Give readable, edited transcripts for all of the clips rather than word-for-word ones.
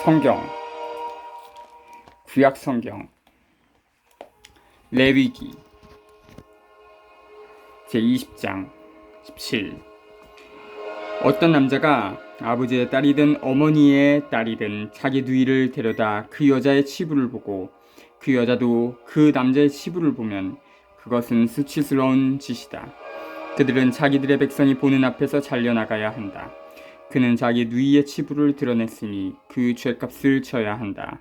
성경, 구약 성경, 레위기 제20장 17. 어떤 남자가 아버지의 딸이든 어머니의 딸이든 자기 누이를 데려다 그 여자의 치부를 보고 그 여자도 그 남자의 치부를 보면 그것은 수치스러운 짓이다. 그들은 자기들의 백성이 보는 앞에서 잘려나가야 한다. 그는 자기 누이의 치부를 드러냈으니 그 죗값을 져야 한다.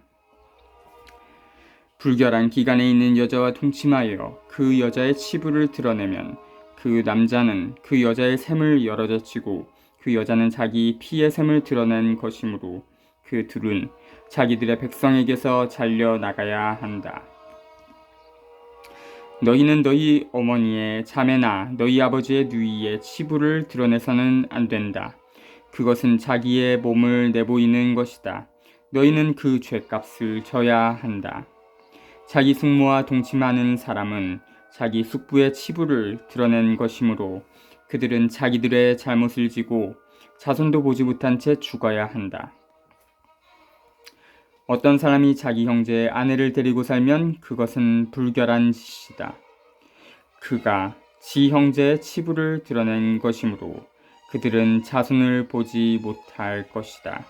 불결한 기간에 있는 여자와 동침하여 그 여자의 치부를 드러내면 그 남자는 그 여자의 샘을 열어젖히고 그 여자는 자기 피의 샘을 드러낸 것이므로 그 둘은 자기들의 백성에게서 잘려나가야 한다. 너희는 너희 어머니의 자매나 너희 아버지의 누이의 치부를 드러내서는 안 된다. 그것은 자기의 몸을 내보이는 것이다. 너희는 그 죗값을 져야 한다. 자기 숙모와 동침하는 사람은 자기 숙부의 치부를 드러낸 것이므로 그들은 자기들의 잘못을 지고 자손도 보지 못한 채 죽어야 한다. 어떤 사람이 자기 형제의 아내를 데리고 살면 그것은 불결한 짓이다. 그가 지 형제의 치부를 드러낸 것이므로 그들은 자손을 보지 못할 것이다.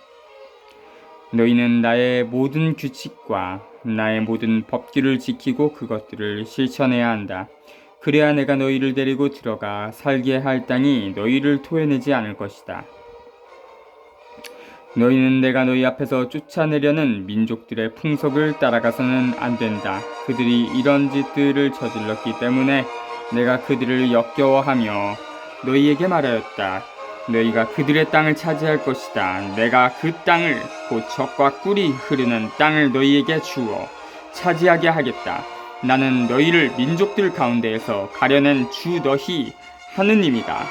너희는 나의 모든 규칙과 나의 모든 법규를 지키고 그것들을 실천해야 한다. 그래야 내가 너희를 데리고 들어가 살게 할 땅이 너희를 토해내지 않을 것이다. 너희는 내가 너희 앞에서 쫓아내려는 민족들의 풍속을 따라가서는 안 된다. 그들이 이런 짓들을 저질렀기 때문에 내가 그들을 역겨워하며 너희에게 말하였다. 너희가 그들의 땅을 차지할 것이다. 내가 그 땅을 곧 젖과 꿀이 흐르는 땅을 너희에게 주어 차지하게 하겠다. 나는 너희를 민족들 가운데에서 가려낸 주 너희 하느님이다.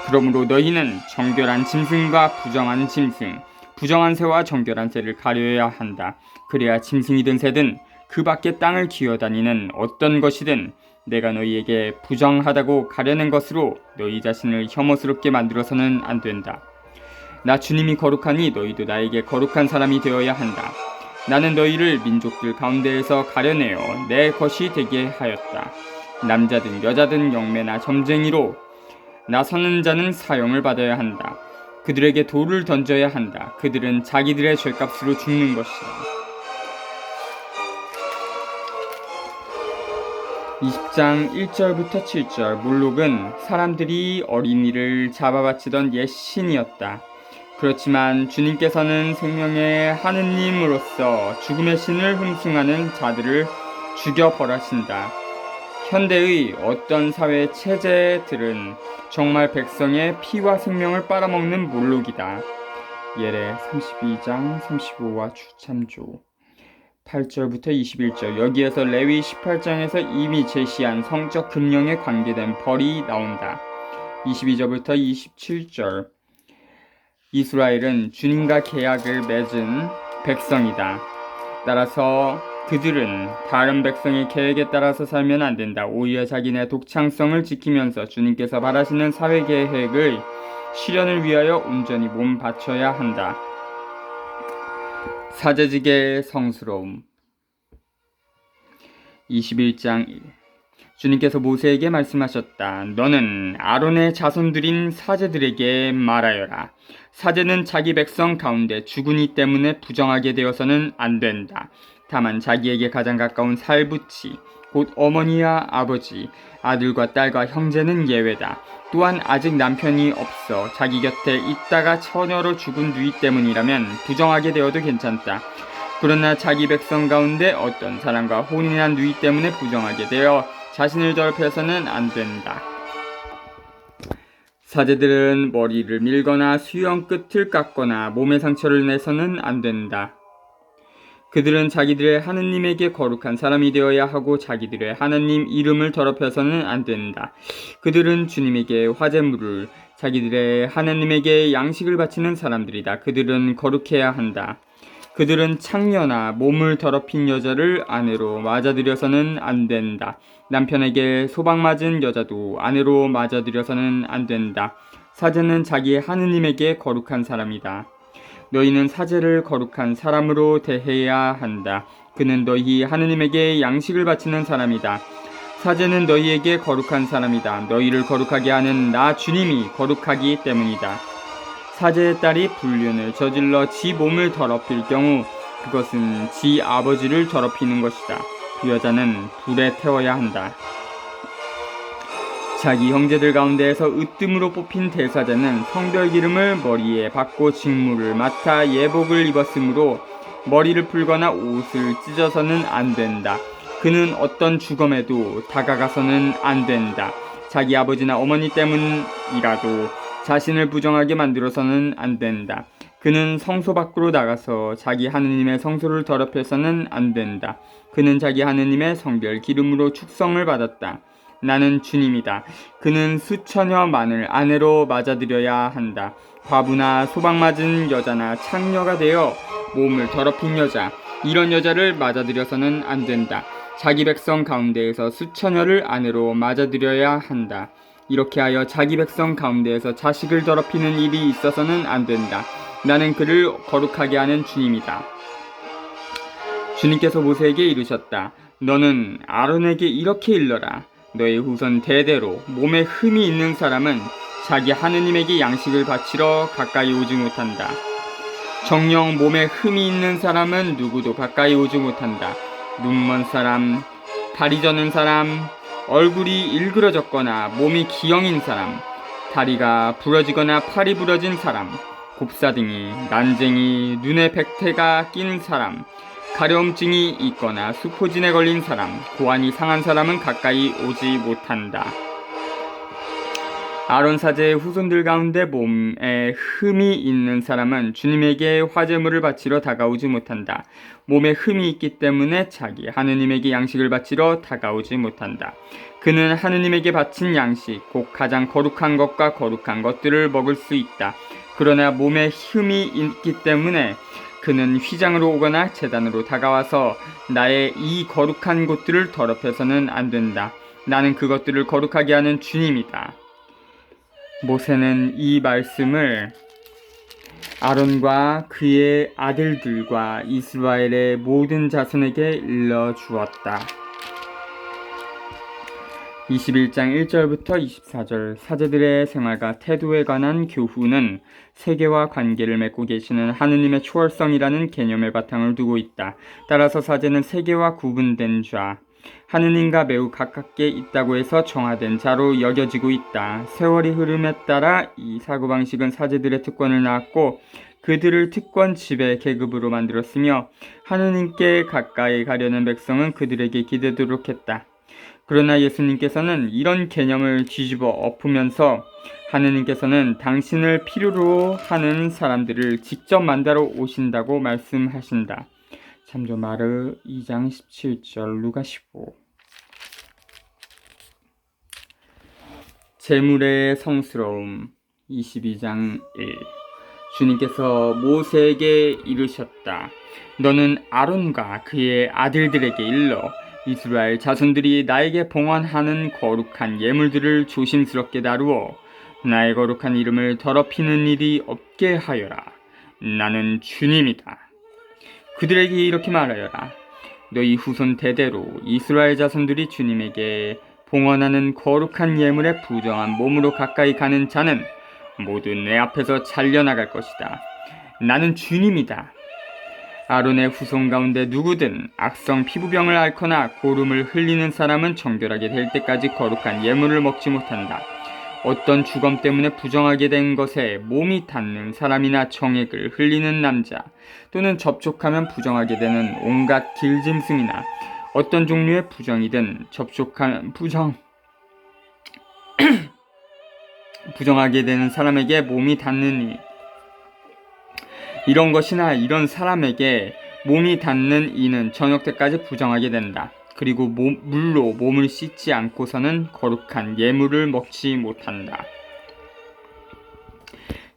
그러므로 너희는 정결한 짐승과 부정한 짐승, 부정한 새와 정결한 새를 가려야 한다. 그래야 짐승이든 새든 그 밖에 땅을 기어다니는 어떤 것이든 내가 너희에게 부정하다고 가려낸 것으로 너희 자신을 혐오스럽게 만들어서는 안 된다. 나 주님이 거룩하니 너희도 나에게 거룩한 사람이 되어야 한다. 나는 너희를 민족들 가운데에서 가려내어 내 것이 되게 하였다. 남자든 여자든 영매나 점쟁이로 나서는 자는 사형을 받아야 한다. 그들에게 돌을 던져야 한다. 그들은 자기들의 죗값으로 죽는 것이다. 20장 1절부터 7절. 몰록은 사람들이 어린이를 잡아바치던 옛 신이었다. 그렇지만 주님께서는 생명의 하느님으로서 죽음의 신을 흠숭하는 자들을 죽여 벌하신다. 현대의 어떤 사회 체제들은 정말 백성의 피와 생명을 빨아먹는 몰록이다. 예레 32장 35와 추참조 8절부터 21절. 여기에서 레위 18장에서 이미 제시한 성적 금령에 관계된 벌이 나온다. 22절부터 27절. 이스라엘은 주님과 계약을 맺은 백성이다. 따라서 그들은 다른 백성의 계획에 따라서 살면 안 된다. 오히려 자기네 독창성을 지키면서 주님께서 바라시는 사회 계획의 실현을 위하여 온전히 몸 바쳐야 한다. 사제직의 성스러움. 21장 1. 주님께서 모세에게 말씀하셨다. 너는 아론의 자손들인 사제들에게 말하여라. 사제는 자기 백성 가운데 죽은이 때문에 부정하게 되어서는 안 된다. 다만 자기에게 가장 가까운 살부치, 곧 어머니와 아버지, 아들과 딸과 형제는 예외다. 또한 아직 남편이 없어 자기 곁에 있다가 처녀로 죽은 누이 때문이라면 부정하게 되어도 괜찮다. 그러나 자기 백성 가운데 어떤 사람과 혼인한 누이 때문에 부정하게 되어 자신을 더럽혀서는 안 된다. 사제들은 머리를 밀거나 수염 끝을 깎거나 몸에 상처를 내서는 안 된다. 그들은 자기들의 하느님에게 거룩한 사람이 되어야 하고 자기들의 하느님 이름을 더럽혀서는 안 된다. 그들은 주님에게 화제물을, 자기들의 하느님에게 양식을 바치는 사람들이다. 그들은 거룩해야 한다. 그들은 창녀나 몸을 더럽힌 여자를 아내로 맞아들여서는 안 된다. 남편에게 소방 맞은 여자도 아내로 맞아들여서는 안 된다. 사제는 자기 하느님에게 거룩한 사람이다. 너희는 사제를 거룩한 사람으로 대해야 한다. 그는 너희 하느님에게 양식을 바치는 사람이다. 사제는 너희에게 거룩한 사람이다. 너희를 거룩하게 하는 나 주님이 거룩하기 때문이다. 사제의 딸이 불륜을 저질러 지 몸을 더럽힐 경우 그것은 지 아버지를 더럽히는 것이다. 그 여자는 불에 태워야 한다. 자기 형제들 가운데에서 으뜸으로 뽑힌 대사자는 성별 기름을 머리에 받고 직무를 맡아 예복을 입었으므로 머리를 풀거나 옷을 찢어서는 안 된다. 그는 어떤 죽음에도 다가가서는 안 된다. 자기 아버지나 어머니 때문이라도 자신을 부정하게 만들어서는 안 된다. 그는 성소 밖으로 나가서 자기 하느님의 성소를 더럽혀서는 안 된다. 그는 자기 하느님의 성별 기름으로 축성을 받았다. 나는 주님이다. 그는 수처녀만을 아내로 맞아들여야 한다. 과부나 소방맞은 여자나 창녀가 되어 몸을 더럽힌 여자, 이런 여자를 맞아들여서는 안 된다. 자기 백성 가운데에서 수처녀를 아내로 맞아들여야 한다. 이렇게 하여 자기 백성 가운데에서 자식을 더럽히는 일이 있어서는 안 된다. 나는 그를 거룩하게 하는 주님이다. 주님께서 모세에게 이르셨다. 너는 아론에게 이렇게 일러라. 너의 후손 대대로 몸에 흠이 있는 사람은 자기 하느님에게 양식을 바치러 가까이 오지 못한다. 정녕 몸에 흠이 있는 사람은 누구도 가까이 오지 못한다. 눈먼 사람, 다리 저는 사람, 얼굴이 일그러졌거나 몸이 기형인 사람, 다리가 부러지거나 팔이 부러진 사람, 곱사등이, 난쟁이, 눈에 백태가 낀 사람, 가려움증이 있거나 수포진에 걸린 사람, 고환이 상한 사람은 가까이 오지 못한다. 아론 사제의 후손들 가운데 몸에 흠이 있는 사람은 주님에게 화제물을 바치러 다가오지 못한다. 몸에 흠이 있기 때문에 자기 하느님에게 양식을 바치러 다가오지 못한다. 그는 하느님에게 바친 양식, 곧 가장 거룩한 것과 거룩한 것들을 먹을 수 있다. 그러나 몸에 흠이 있기 때문에 그는 휘장으로 오거나 제단으로 다가와서 나의 이 거룩한 곳들을 더럽혀서는 안 된다. 나는 그것들을 거룩하게 하는 주님이다. 모세는 이 말씀을 아론과 그의 아들들과 이스라엘의 모든 자손에게 일러주었다. 21장 1절부터 24절 사제들의 생활과 태도에 관한 교훈은 세계와 관계를 맺고 계시는 하느님의 초월성이라는 개념의 바탕을 두고 있다. 따라서 사제는 세계와 구분된 자, 하느님과 매우 가깝게 있다고 해서 정화된 자로 여겨지고 있다. 세월이 흐름에 따라 이 사고방식은 사제들의 특권을 낳았고 그들을 특권 지배 계급으로 만들었으며 하느님께 가까이 가려는 백성은 그들에게 기대도록 했다. 그러나 예수님께서는 이런 개념을 뒤집어 엎으면서 하느님께서는 당신을 필요로 하는 사람들을 직접 만나러 오신다고 말씀하신다. 참조 마르 2장 17절, 루가 15. 재물의 성스러움 22장 1. 주님께서 모세에게 이르셨다. 너는 아론과 그의 아들들에게 일러 이스라엘 자손들이 나에게 봉헌하는 거룩한 예물들을 조심스럽게 다루어 나의 거룩한 이름을 더럽히는 일이 없게 하여라. 나는 주님이다. 그들에게 이렇게 말하여라. 너희 후손 대대로 이스라엘 자손들이 주님에게 봉헌하는 거룩한 예물에 부정한 몸으로 가까이 가는 자는 모두 내 앞에서 잘려나갈 것이다. 나는 주님이다. 아론의 후손 가운데 누구든 악성 피부병을 앓거나 고름을 흘리는 사람은 정결하게 될 때까지 거룩한 예물을 먹지 못한다. 어떤 주검 때문에 부정하게 된 것에 몸이 닿는 사람이나 정액을 흘리는 남자 또는 접촉하면 부정하게 되는 온갖 길짐승이나 어떤 종류의 부정이든 접촉하면 부정하게 되는 사람에게 몸이 닿는 이런 것이나 이런 사람에게 몸이 닿는 이는 저녁 때까지 부정하게 된다. 그리고 물로 몸을 씻지 않고서는 거룩한 예물을 먹지 못한다.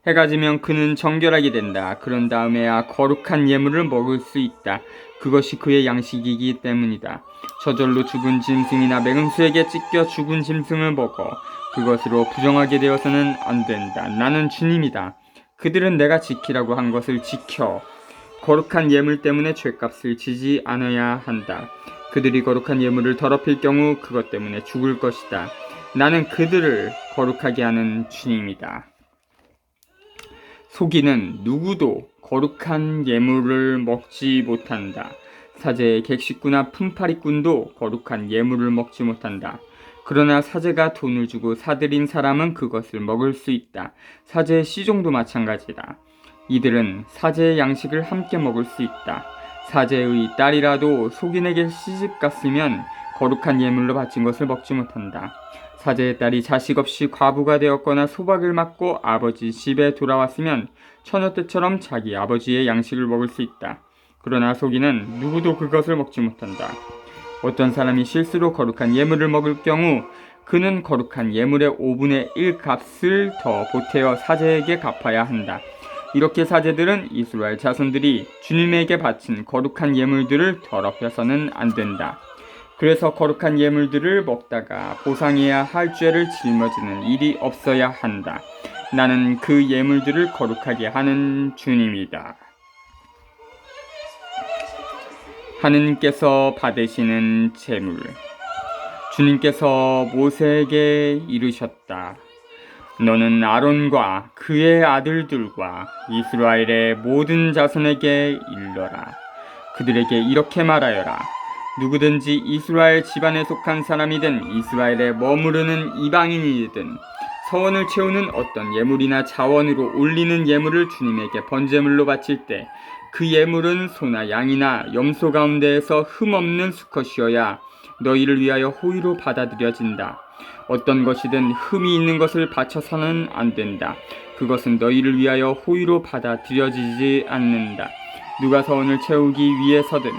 해가 지면 그는 정결하게 된다. 그런 다음에야 거룩한 예물을 먹을 수 있다. 그것이 그의 양식이기 때문이다. 저절로 죽은 짐승이나 맹수에게 찢겨 죽은 짐승을 먹어 그것으로 부정하게 되어서는 안 된다. 나는 주님이다. 그들은 내가 지키라고 한 것을 지켜 거룩한 예물 때문에 죗값을 지지 않아야 한다. 그들이 거룩한 예물을 더럽힐 경우 그것 때문에 죽을 것이다. 나는 그들을 거룩하게 하는 주님이다. 소기는 누구도 거룩한 예물을 먹지 못한다. 사제의 객식구나 품팔이꾼도 거룩한 예물을 먹지 못한다. 그러나 사제가 돈을 주고 사들인 사람은 그것을 먹을 수 있다. 사제의 시종도 마찬가지다. 이들은 사제의 양식을 함께 먹을 수 있다. 사제의 딸이라도 속인에게 시집갔으면 거룩한 예물로 바친 것을 먹지 못한다. 사제의 딸이 자식 없이 과부가 되었거나 소박을 맞고 아버지 집에 돌아왔으면 처녀 때처럼 자기 아버지의 양식을 먹을 수 있다. 그러나 속인은 누구도 그것을 먹지 못한다. 어떤 사람이 실수로 거룩한 예물을 먹을 경우 그는 거룩한 예물의 5분의 1 값을 더 보태어 사제에게 갚아야 한다. 이렇게 사제들은 이스라엘 자손들이 주님에게 바친 거룩한 예물들을 더럽혀서는 안 된다. 그래서 거룩한 예물들을 먹다가 보상해야 할 죄를 짊어지는 일이 없어야 한다. 나는 그 예물들을 거룩하게 하는 주님이다. 하느님께서 받으시는 제물. 주님께서 모세에게 이르셨다. 너는 아론과 그의 아들들과 이스라엘의 모든 자손에게 일러라. 그들에게 이렇게 말하여라. 누구든지 이스라엘 집안에 속한 사람이든 이스라엘에 머무르는 이방인이든 서원을 채우는 어떤 예물이나 자원으로 올리는 예물을 주님에게 번제물로 바칠 때 그 예물은 소나 양이나 염소 가운데에서 흠없는 수컷이어야 너희를 위하여 호의로 받아들여진다. 어떤 것이든 흠이 있는 것을 바쳐서는 안 된다. 그것은 너희를 위하여 호의로 받아들여지지 않는다. 누가 서원을 채우기 위해서든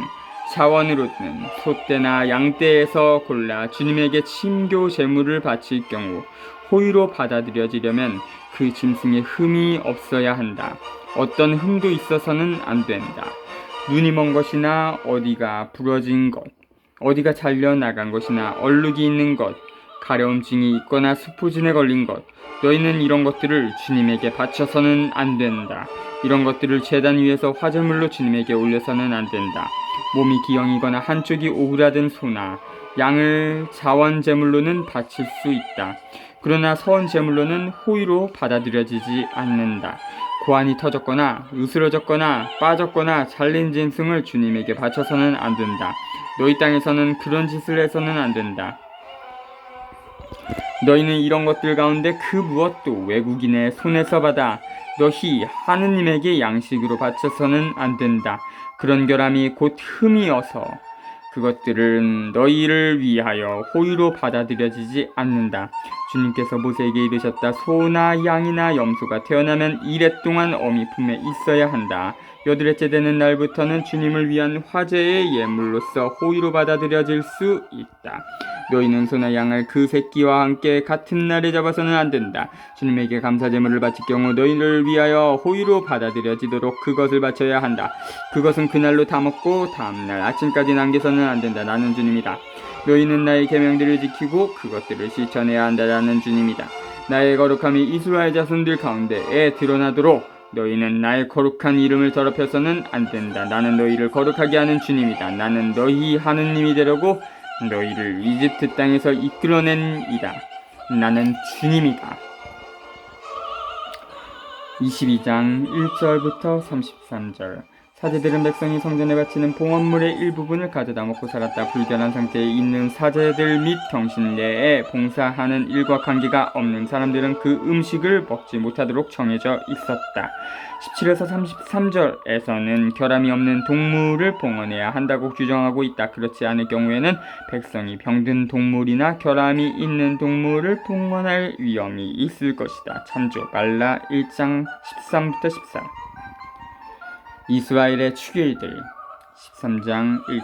자원으로든 소떼나 양떼에서 골라 주님에게 침교 제물을 바칠 경우 호의로 받아들여지려면 그 짐승에 흠이 없어야 한다. 어떤 흠도 있어서는 안 된다. 눈이 먼 것이나 어디가 부러진 것, 어디가 잘려나간 것이나 얼룩이 있는 것, 가려움증이 있거나 수포진에 걸린 것, 너희는 이런 것들을 주님에게 바쳐서는 안 된다. 이런 것들을 제단 위에서 화제물로 주님에게 올려서는 안 된다. 몸이 기형이거나 한쪽이 오그라든 소나 양을 자원 제물로는 바칠 수 있다. 그러나 서원 제물로는 호의로 받아들여지지 않는다. 고환이 터졌거나 으스러졌거나 빠졌거나 잘린 짐승을 주님에게 바쳐서는 안 된다. 너희 땅에서는 그런 짓을 해서는 안 된다. 너희는 이런 것들 가운데 그 무엇도 외국인의 손에서 받아 너희 하느님에게 양식으로 바쳐서는 안 된다. 그런 결함이 곧 흠이어서 그것들은 너희를 위하여 호의로 받아들여지지 않는다. 주님께서 모세에게 이르셨다. 소나 양이나 염소가 태어나면 이래 동안 어미 품에 있어야 한다. 여드레째 되는 날부터는 주님을 위한 화제의 예물로서 호의로 받아들여질 수 있다. 너희는 소나 양을 그 새끼와 함께 같은 날에 잡아서는 안 된다. 주님에게 감사제물을 바칠 경우 너희를 위하여 호의로 받아들여지도록 그것을 바쳐야 한다. 그것은 그날로 다 먹고 다음날 아침까지 남겨서는 안 된다. 나는 주님이다. 너희는 나의 계명들을 지키고 그것들을 실천해야 한다. 나는 주님이다. 나의 거룩함이 이스라엘 자손들 가운데에 드러나도록 너희는 나의 거룩한 이름을 더럽혀서는 안 된다. 나는 너희를 거룩하게 하는 주님이다. 나는 너희 하느님이 되려고 너희를 이집트 땅에서 이끌어낸 이다. 나는 주님이다. 22장 1절부터 33절. 사제들은 백성이 성전에 바치는 봉헌물의 일부분을 가져다 먹고 살았다. 불결한 상태에 있는 사제들 및 경신 내에 봉사하는 일과 관계가 없는 사람들은 그 음식을 먹지 못하도록 정해져 있었다. 17에서 33절에서는 결함이 없는 동물을 봉헌해야 한다고 규정하고 있다. 그렇지 않을 경우에는 백성이 병든 동물이나 결함이 있는 동물을 봉헌할 위험이 있을 것이다. 참조 말라 1장 13부터 14. 이스라엘의 축일들 13장 1절.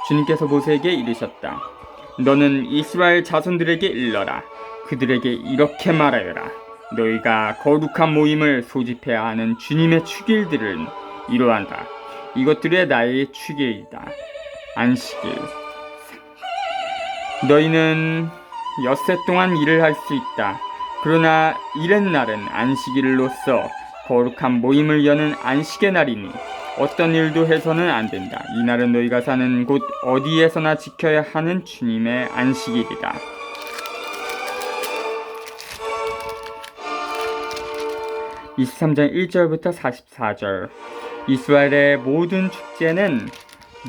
주님께서 모세에게 이르셨다. 너는 이스라엘 자손들에게 일러라. 그들에게 이렇게 말하여라. 너희가 거룩한 모임을 소집해야 하는 주님의 축일들은 이러한다. 이것들의 나의 축일이다. 안식일. 너희는 엿새 동안 일을 할 수 있다. 그러나 일의 날은 안식일로서 거룩한 모임을 여는 안식의 날이니 어떤 일도 해서는 안 된다. 이 날은 너희가 사는 곳 어디에서나 지켜야 하는 주님의 안식일이다. (23장 1절부터 44절) 이스라엘의 모든 축제는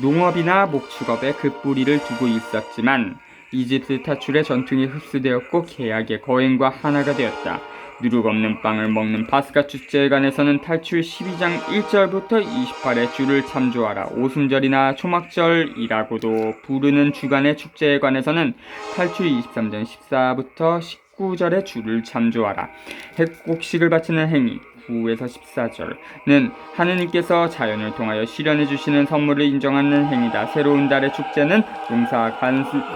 농업이나 목축업에 그 뿌리를 두고 있었지만 이집트 탈출의 전통이 흡수되었고 계약의 거행과 하나가 되었다. 누룩 없는 빵을 먹는 파스가 축제에 관해서는 탈출 12장 1절부터 28의 주를 참조하라. 오순절이나 초막절이라고도 부르는 주간의 축제에 관해서는 탈출 23장 14부터 19절의 주를 참조하라. 핵곡식을 바치는 행위 9에서 14절은 하느님께서 자연을 통하여 실현해 주시는 선물을 인정하는 행위다. 새로운 달의 축제는 농사와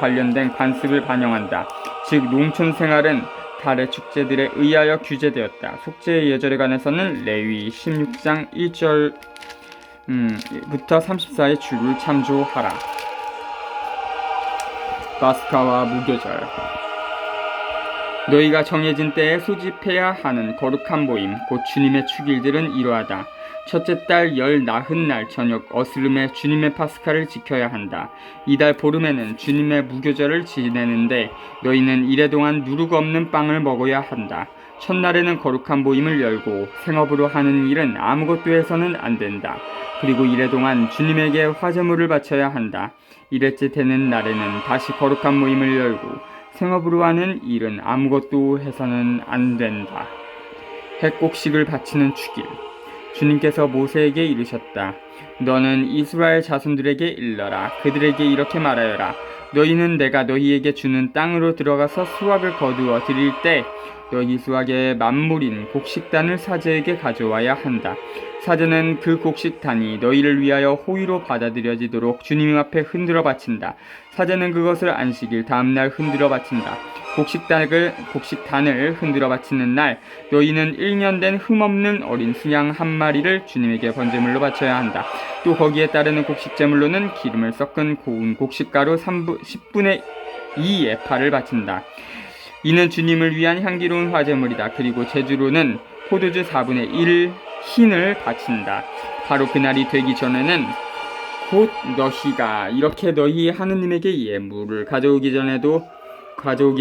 관련된 관습을 반영한다. 즉 농촌 생활은 달의 축제들에 의하여 규제되었다. 속죄의 예절에 관해서는 레위 16장 1절부터 34의 주를 참조하라. 파스카와 무교절 너희가 정해진 때에 소집해야 하는 거룩한 모임 곧 주님의 축일들은 이러하다. 첫째 달 열 나흔 날 저녁 어스름에 주님의 파스카를 지켜야 한다. 이달 보름에는 주님의 무교절을 지내는데 너희는 이래 동안 누룩 없는 빵을 먹어야 한다. 첫날에는 거룩한 모임을 열고 생업으로 하는 일은 아무것도 해서는 안 된다. 그리고 이래 동안 주님에게 화제물을 바쳐야 한다. 이랬째 되는 날에는 다시 거룩한 모임을 열고 생업으로 하는 일은 아무것도 해서는 안 된다. 핵곡식을 바치는 축일 주님께서 모세에게 이르셨다. 너는 이스라엘 자손들에게 일러라. 그들에게 이렇게 말하여라. 너희는 내가 너희에게 주는 땅으로 들어가서 수확을 거두어 드릴 때 너희 수확의 만물인 곡식단을 사제에게 가져와야 한다. 사제는 그 곡식단이 너희를 위하여 호의로 받아들여지도록 주님 앞에 흔들어 바친다. 사제는 그것을 안식일 다음날 흔들어 바친다. 곡식단을 흔들어 바치는 날 너희는 1년 된 흠없는 어린 수양 한 마리를 주님에게 번제물로 바쳐야 한다. 또 거기에 따르는 곡식제물로는 기름을 섞은 고운 곡식가루 10분의 2 에파를 바친다. 이는 주님을 위한 향기로운 화제물이다. 그리고 제주로는 포도주 4분의 1 흰을 바친다. 바로 그날이 되기 전에는 곧 너희가 이렇게 너희 하느님에게 예물을 가져오기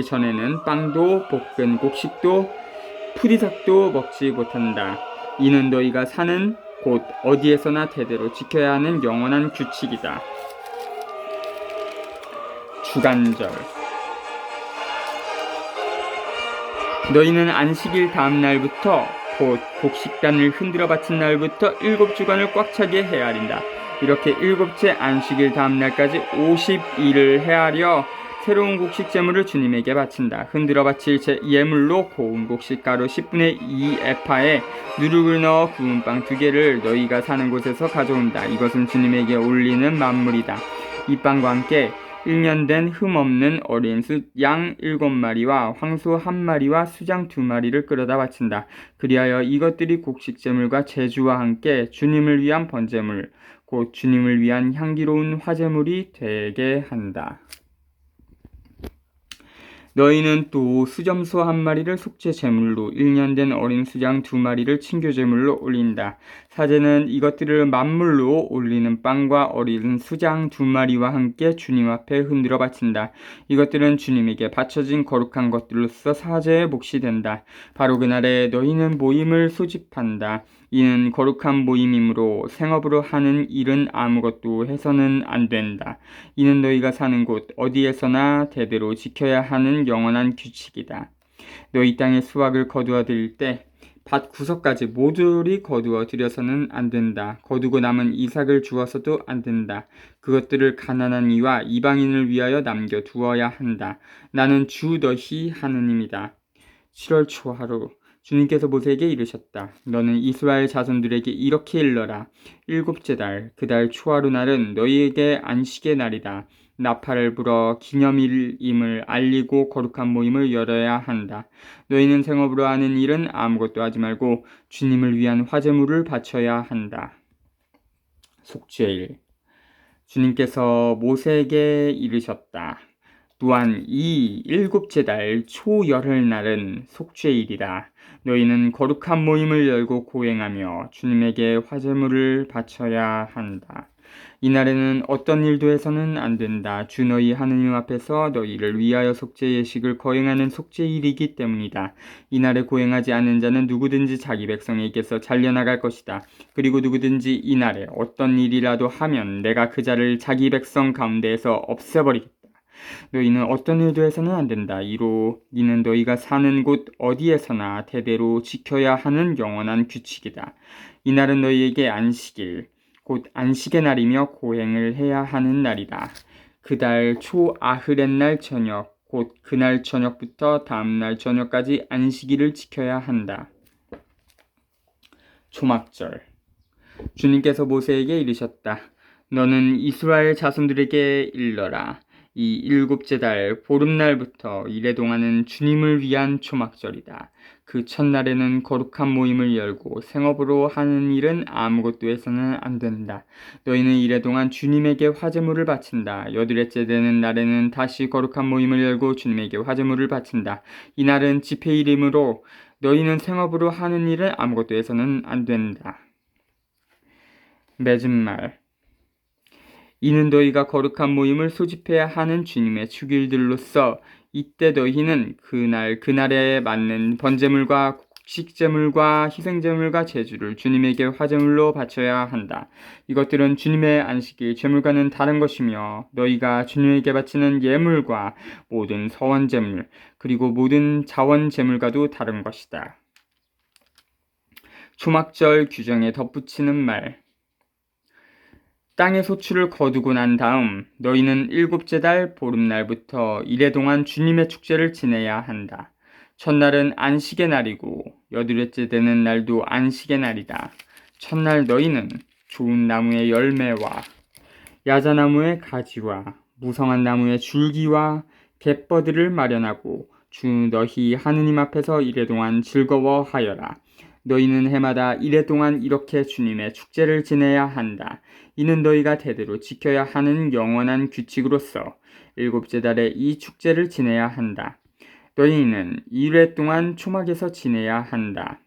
전에는 빵도 볶은 곡식도 풀이삭도 먹지 못한다. 이는 너희가 사는 곳 어디에서나 대대로 지켜야 하는 영원한 규칙이다. 주간절 너희는 안식일 다음 날부터 곧 곡식단을 흔들어 바친 날부터 7주간을 꽉 차게 헤아린다. 이렇게 7째 안식일 다음 날까지 50일을 헤아려 새로운 곡식 제물을 주님에게 바친다. 흔들어 바칠 예물로 고운 곡식가루 10분의 2 에파에 누룩을 넣어 구운 빵 2개를 너희가 사는 곳에서 가져온다. 이것은 주님에게 올리는 만물이다. 이 빵과 함께 1년 된 흠없는 어린 양 7마리와 황소 1마리와 수장 2마리를 끌어다 바친다. 그리하여 이것들이 곡식제물과 제주와 함께 주님을 위한 번제물, 곧 주님을 위한 향기로운 화제물이 되게 한다. 너희는 또 수점소 1마리를 속죄 제물로 1년 된 어린 수장 2마리를 친교 제물로 올린다. 사제는 이것들을 만물로 올리는 빵과 어린 수장 2마리와 함께 주님 앞에 흔들어 바친다. 이것들은 주님에게 바쳐진 거룩한 것들로서 사제의 몫이 된다. 바로 그날에 너희는 모임을 소집한다. 이는 거룩한 모임이므로 생업으로 하는 일은 아무것도 해서는 안 된다. 이는 너희가 사는 곳 어디에서나 대대로 지켜야 하는 영원한 규칙이다. 너희 땅의 수확을 거두어 들일 때 밭 구석까지 모조리 거두어 들여서는 안 된다. 거두고 남은 이삭을 주어서도 안 된다. 그것들을 가난한 이와 이방인을 위하여 남겨 두어야 한다. 나는 주 너희 하느님이다. 7월 초하루 주님께서 모세에게 이르셨다. 너는 이스라엘 자손들에게 이렇게 일러라. 7째 달, 그 달 초하루 날은 너희에게 안식의 날이다. 나팔을 불어 기념일임을 알리고 거룩한 모임을 열어야 한다. 너희는 생업으로 하는 일은 아무것도 하지 말고 주님을 위한 화제물을 바쳐야 한다. 속죄일 주님께서 모세에게 이르셨다. 또한 이 일곱째 달 초열흘날은 속죄일이라. 너희는 거룩한 모임을 열고 고행하며 주님에게 화제물을 바쳐야 한다. 이날에는 어떤 일도 해서는 안 된다. 주 너희 하느님 앞에서 너희를 위하여 속죄 예식을 거행하는 속죄일이기 때문이다. 이날에 고행하지 않는 자는 누구든지 자기 백성에게서 잘려나갈 것이다. 그리고 누구든지 이날에 어떤 일이라도 하면 내가 그 자를 자기 백성 가운데에서 없애버리겠다. 너희는 어떤 일도 해서는 안 된다. 이로 이는 너희가 사는 곳 어디에서나 대대로 지켜야 하는 영원한 규칙이다. 이날은 너희에게 안식일, 곧 안식의 날이며 고행을 해야 하는 날이다. 그 달 초아흐렛 날 저녁, 곧 그날 저녁부터 다음날 저녁까지 안식일을 지켜야 한다. 초막절. 주님께서 모세에게 이르셨다. 너는 이스라엘 자손들에게 일러라. 이 일곱째 달 보름날부터 이래 동안은 주님을 위한 초막절이다. 그 첫날에는 거룩한 모임을 열고 생업으로 하는 일은 아무것도 해서는 안 된다. 너희는 이래 동안 주님에게 화제물을 바친다. 여드렛째 되는 날에는 다시 거룩한 모임을 열고 주님에게 화제물을 바친다. 이날은 집회일이므로 너희는 생업으로 하는 일은 아무것도 해서는 안 된다. 맺은 말. 이는 너희가 거룩한 모임을 소집해야 하는 주님의 축일들로서 이때 너희는 그날에 맞는 번제물과 곡식제물과 희생제물과 제주를 주님에게 화제물로 바쳐야 한다. 이것들은 주님의 안식일 제물과는 다른 것이며 너희가 주님에게 바치는 예물과 모든 서원제물 그리고 모든 자원제물과도 다른 것이다. 초막절 규정에 덧붙이는 말. 땅의 소출을 거두고 난 다음 너희는 일곱째 달 보름날부터 이래 동안 주님의 축제를 지내야 한다. 첫날은 안식의 날이고 여드렛째 되는 날도 안식의 날이다. 첫날 너희는 좋은 나무의 열매와 야자나무의 가지와 무성한 나무의 줄기와 갯버들을 마련하고 주 너희 하느님 앞에서 이래 동안 즐거워하여라. 너희는 해마다 이래 동안 이렇게 주님의 축제를 지내야 한다. 이는 너희가 대대로 지켜야 하는 영원한 규칙으로서 일곱째 달에 이 축제를 지내야 한다. 너희는 이래 동안 초막에서 지내야 한다.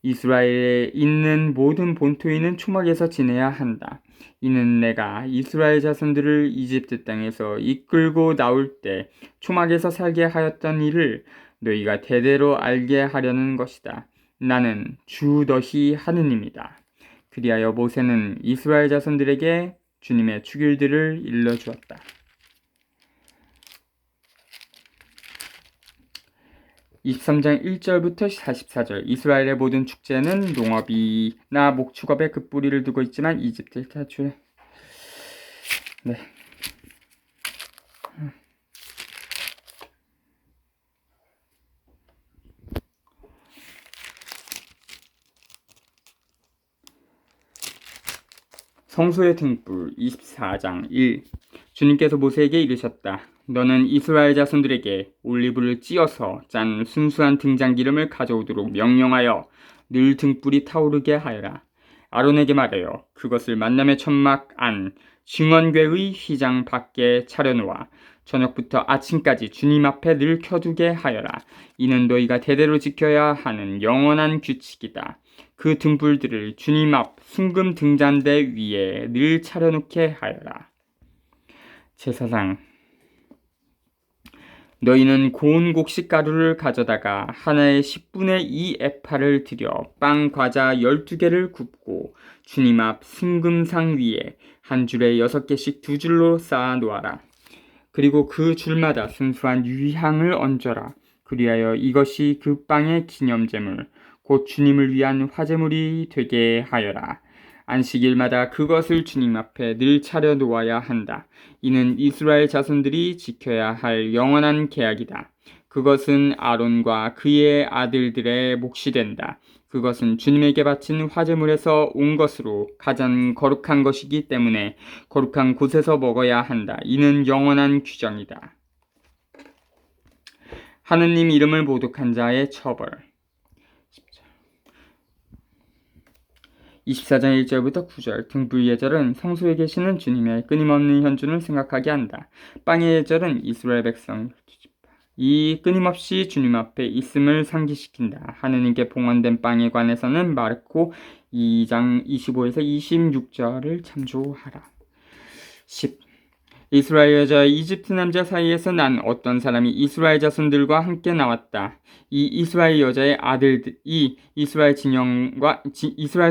이스라엘에 있는 모든 본토인은 초막에서 지내야 한다. 이는 내가 이스라엘 자손들을 이집트 땅에서 이끌고 나올 때 초막에서 살게 하였던 일을 너희가 대대로 알게 하려는 것이다. 나는 주 너희 하느님이다. 그리하여 모세는 이스라엘 자손들에게 주님의 축일들을 일러주었다. 23장 1절부터 44절. 이스라엘의 모든 축제는 농업이나 목축업에 그 뿌리를 두고 있지만 이집트 탈출에 네. 성소의 등불 24장 1. 주님께서 모세에게 이르셨다. 너는 이스라엘 자손들에게 올리브를 찧어서 짠 순수한 등잔기름을 가져오도록 명령하여 늘 등불이 타오르게 하여라. 아론에게 말하여 그것을 만남의 천막 안 증언궤의 휘장 밖에 차려놓아 저녁부터 아침까지 주님 앞에 늘 켜두게 하여라. 이는 너희가 대대로 지켜야 하는 영원한 규칙이다. 그 등불들을 주님 앞 순금 등잔대 위에 늘 차려놓게 하여라. 제사상. 너희는 고운 곡식 가루를 가져다가 하나의 10분의 2 에파를 들여 빵 과자 12개를 굽고 주님 앞 순금상 위에 한 줄에 6개씩 두 줄로 쌓아 놓아라. 그리고 그 줄마다 순수한 유향을 얹어라. 그리하여 이것이 그 빵의 기념제물 곧 주님을 위한 화제물이 되게 하여라. 안식일마다 그것을 주님 앞에 늘 차려 놓아야 한다. 이는 이스라엘 자손들이 지켜야 할 영원한 계약이다. 그것은 아론과 그의 아들들의 몫이 된다. 그것은 주님에게 바친 화제물에서 온 것으로 가장 거룩한 것이기 때문에 거룩한 곳에서 먹어야 한다. 이는 영원한 규정이다. 하느님 이름을 모독한 자의 처벌. 24장 1절부터 9절 등불 예절은 성소에 계시는 주님의 끊임없는 현존을 생각하게 한다. 빵의 예절은 이스라엘 백성 이 끊임없이 주님 앞에 있음을 상기시킨다. 하느님께 봉헌된 빵에 관해서는 마르코 2장 25에서 26절을 참조하라. 10. 이스라엘 여자와 이집트 남자 사이에서 난 어떤 사람이 이스라엘 자손들과 함께 나왔다. 이 이스라엘 여자의 아들이 이스라엘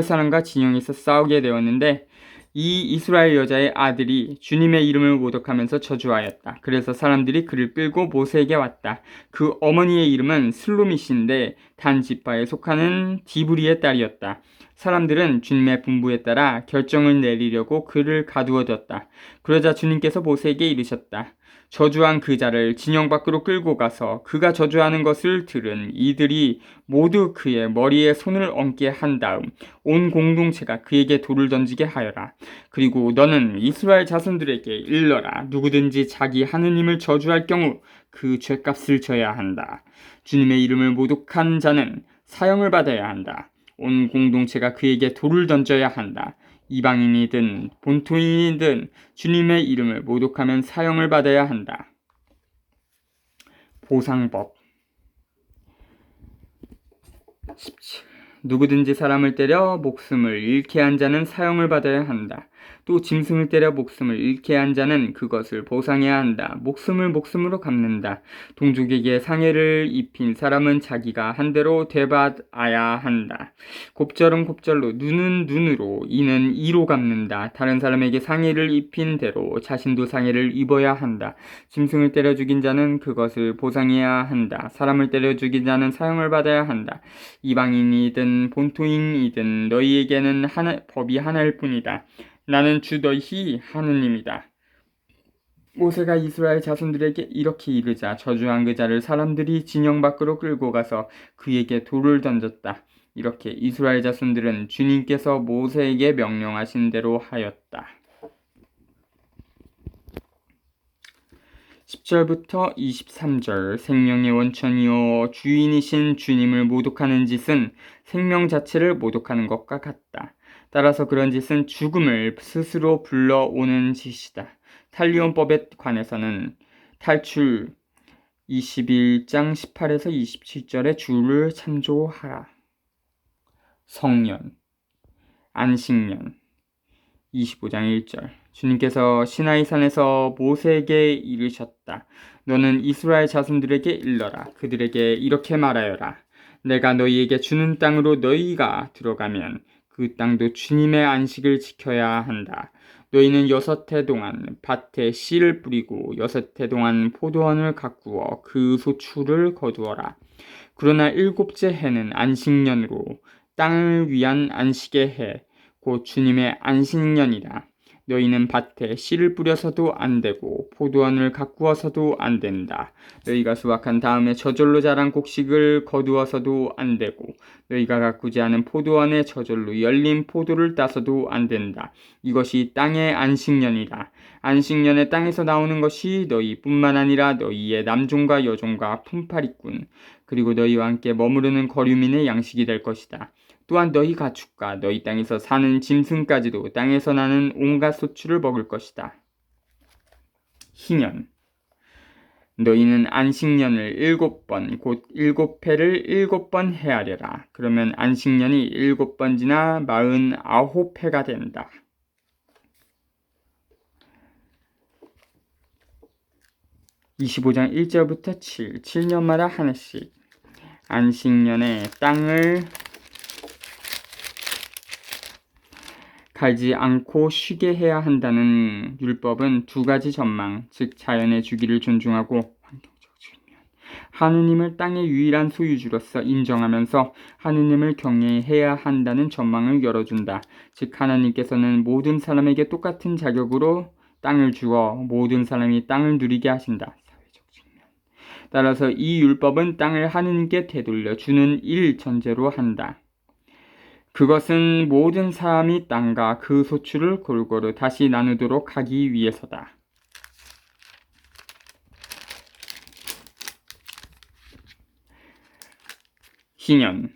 사람과 진영에서 싸우게 되었는데 이 이스라엘 여자의 아들이 주님의 이름을 모독하면서 저주하였다. 그래서 사람들이 그를 끌고 모세에게 왔다. 그 어머니의 이름은 슬로미시인데 단 지파에 속하는 디브리의 딸이었다. 사람들은 주님의 분부에 따라 결정을 내리려고 그를 가두어뒀다. 그러자 주님께서 모세에게 이르셨다. 저주한 그 자를 진영 밖으로 끌고 가서 그가 저주하는 것을 들은 이들이 모두 그의 머리에 손을 얹게 한 다음 온 공동체가 그에게 돌을 던지게 하여라. 그리고 너는 이스라엘 자손들에게 일러라. 누구든지 자기 하느님을 저주할 경우 그 죄값을 져야 한다. 주님의 이름을 모독한 자는 사형을 받아야 한다. 온 공동체가 그에게 돌을 던져야 한다. 이방인이든 본토인이든 주님의 이름을 모독하면 사형을 받아야 한다. 보상법 17. 누구든지 사람을 때려 목숨을 잃게 한 자는 사형을 받아야 한다. 또 짐승을 때려 목숨을 잃게 한 자는 그것을 보상해야 한다. 목숨을 목숨으로 갚는다. 동족에게 상해를 입힌 사람은 자기가 한 대로 되받아야 한다. 곱절은 곱절로, 눈은 눈으로, 이는 이로 갚는다. 다른 사람에게 상해를 입힌 대로 자신도 상해를 입어야 한다. 짐승을 때려 죽인 자는 그것을 보상해야 한다. 사람을 때려 죽인 자는 사형을 받아야 한다. 이방인이든 본토인이든 너희에게는 법이 하나일 뿐이다. 나는 주 너희 하느님이다. 모세가 이스라엘 자손들에게 이렇게 이르자 저주한 그 자를 사람들이 진영 밖으로 끌고 가서 그에게 돌을 던졌다. 이렇게 이스라엘 자손들은 주님께서 모세에게 명령하신 대로 하였다. 10절부터 23절 생명의 원천이요 주인이신 주님을 모독하는 짓은 생명 자체를 모독하는 것과 같다. 따라서 그런 짓은 죽음을 스스로 불러오는 짓이다. 탈리온법에 관해서는 탈출 21장 18에서 27절의 줄을 참조하라. 성년, 안식년 25장 1절 주님께서 시나이산에서 모세에게 이르셨다. 너는 이스라엘 자손들에게 일러라. 그들에게 이렇게 말하여라. 내가 너희에게 주는 땅으로 너희가 들어가면 그 땅도 주님의 안식을 지켜야 한다. 너희는 6해 동안 밭에 씨를 뿌리고 6해 동안 포도원을 가꾸어 그 소출을 거두어라. 그러나 7째 해는 안식년으로 땅을 위한 안식의 해, 곧 주님의 안식년이라. 너희는 밭에 씨를 뿌려서도 안 되고 포도원을 가꾸어서도 안 된다. 너희가 수확한 다음에 저절로 자란 곡식을 거두어서도 안 되고 너희가 가꾸지 않은 포도원에 저절로 열린 포도를 따서도 안 된다. 이것이 땅의 안식년이다. 안식년에 땅에서 나오는 것이 너희뿐만 아니라 너희의 남종과 여종과 품팔이꾼 그리고 너희와 함께 머무르는 거류민의 양식이 될 것이다. 또한 너희 가축과 너희 땅에서 사는 짐승까지도 땅에서 나는 온갖 소출을 먹을 것이다. 희년 너희는 안식년을 7번 곧 7회를 7번 헤아려라. 그러면 안식년이 7번 지나 49회가 된다. (25장 1절부터 7년마다 하나씩 안식년에 땅을 갈지 않고 쉬게 해야 한다는 율법은 2가지 전망, 즉 자연의 주기를 존중하고 환경적 측면, 하느님을 땅의 유일한 소유주로서 인정하면서 하느님을 경외해야 한다는 전망을 열어준다. 즉 하나님께서는 모든 사람에게 똑같은 자격으로 땅을 주어 모든 사람이 땅을 누리게 하신다. 사회적 측면. 따라서 이 율법은 땅을 하느님께 되돌려 주는 일 전제로 한다. 그것은 모든 사람이 땅과 그 소출을 골고루 다시 나누도록 하기 위해서다. 희년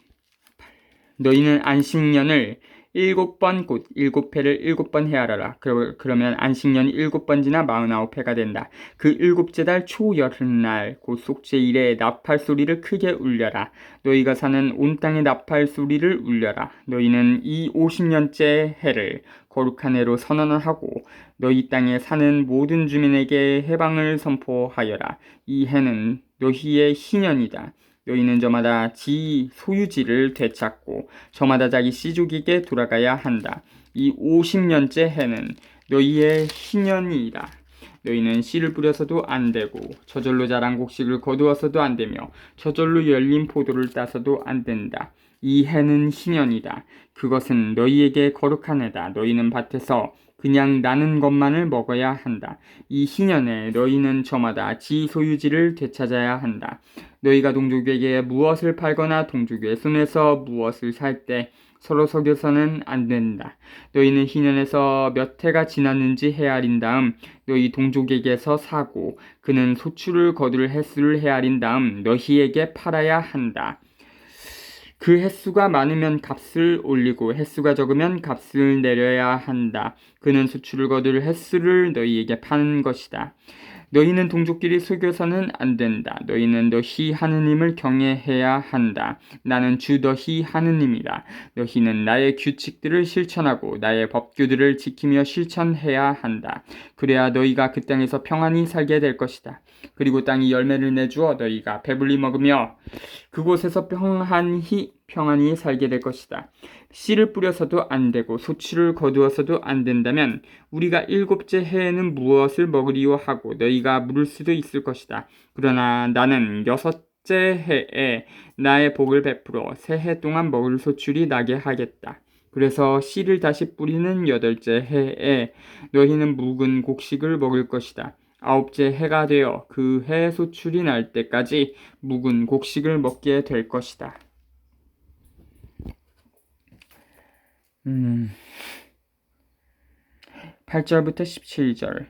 너희는 안식년을 7번 곧 7회를 7번 헤아려라. 그러면 안식년이 7번 지나 49회가 된다. 그 7째 달 초여름날 곧 속죄일에 나팔 소리를 크게 울려라. 너희가 사는 온 땅의 나팔 소리를 울려라. 너희는 이 50년째 해를 거룩한 해로 선언을 하고 너희 땅에 사는 모든 주민에게 해방을 선포하여라. 이 해는 너희의 희년이다. 너희는 저마다 지 소유지를 되찾고 저마다 자기 씨족에게 돌아가야 한다. 이 50년째 해는 너희의 희년이다. 너희는 씨를 뿌려서도 안 되고 저절로 자란 곡식을 거두어서도 안 되며 저절로 열린 포도를 따서도 안 된다. 이 해는 희년이다. 그것은 너희에게 거룩한 해다. 너희는 밭에서 그냥 나는 것만을 먹어야 한다. 이 희년에 너희는 저마다 지 소유지를 되찾아야 한다. 너희가 동족에게 무엇을 팔거나 동족의 손에서 무엇을 살 때 서로 속여서는 안 된다. 너희는 희년에서 몇 해가 지났는지 헤아린 다음 너희 동족에게서 사고 그는 소출을 거둘 횟수를 헤아린 다음 너희에게 팔아야 한다. 그 횟수가 많으면 값을 올리고 횟수가 적으면 값을 내려야 한다. 그는 수출을 거둘 횟수를 너희에게 파는 것이다. 너희는 동족끼리 속여서는 안 된다. 너희는 너희 하느님을 경외해야 한다. 나는 주 너희 하느님이다. 너희는 나의 규칙들을 실천하고 나의 법규들을 지키며 실천해야 한다. 그래야 너희가 그 땅에서 평안히 살게 될 것이다. 그리고 땅이 열매를 내주어 너희가 배불리 먹으며 그곳에서 평안히 살게 될 것이다. 씨를 뿌려서도 안 되고 소출을 거두어서도 안 된다면 우리가 7째 해에는 무엇을 먹으리요 하고 너희가 물을 수도 있을 것이다. 그러나 나는 6째 해에 나의 복을 베풀어 새 해 동안 먹을 소출이 나게 하겠다. 그래서 씨를 다시 뿌리는 8째 해에 너희는 묵은 곡식을 먹을 것이다. 9째 해가 되어 그 해 소출이 날 때까지 묵은 곡식을 먹게 될 것이다. 8절부터 17절.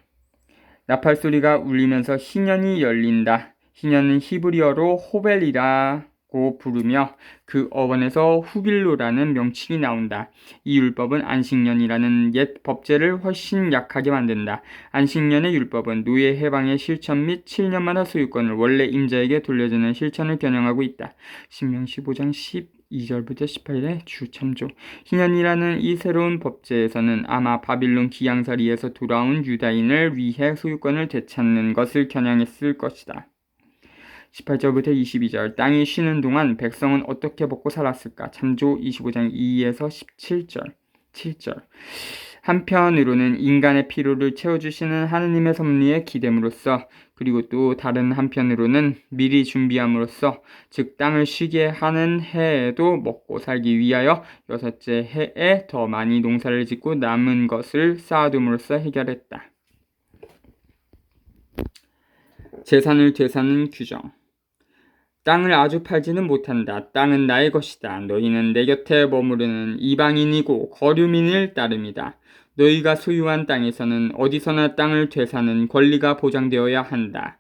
나팔 소리가 울리면서 희년이 열린다. 희년은 히브리어로 호벨이라고 부르며 그 어원에서 후빌로라는 명칭이 나온다. 이 율법은 안식년이라는 옛 법제를 훨씬 약하게 만든다. 안식년의 율법은 노예 해방의 실천 및 7년마다 소유권을 원래 임자에게 돌려주는 실천을 겨냥하고 있다. 신명 15장 12절부터 18절의 주참조. 희년이라는 이 새로운 법제에서는 아마 바빌론 기양살이에서 돌아온 유다인을 위해 소유권을 되찾는 것을 겨냥했을 것이다. 18절부터 22절. 땅이 쉬는 동안 백성은 어떻게 먹고 살았을까? 참조 25장 2에서 17절. 7절. 한편으로는 인간의 필요를 채워주시는 하느님의 섭리에 기댐으로써 그리고 또 다른 한편으로는 미리 준비함으로써 즉 땅을 쉬게 하는 해에도 먹고 살기 위하여 6째 해에 더 많이 농사를 짓고 남은 것을 쌓아둠으로써 해결했다. 재산을 되사는 규정. 땅을 아주 팔지는 못한다. 땅은 나의 것이다. 너희는 내 곁에 머무르는 이방인이고 거류민일 따름이다. 너희가 소유한 땅에서는 어디서나 땅을 되사는 권리가 보장되어야 한다.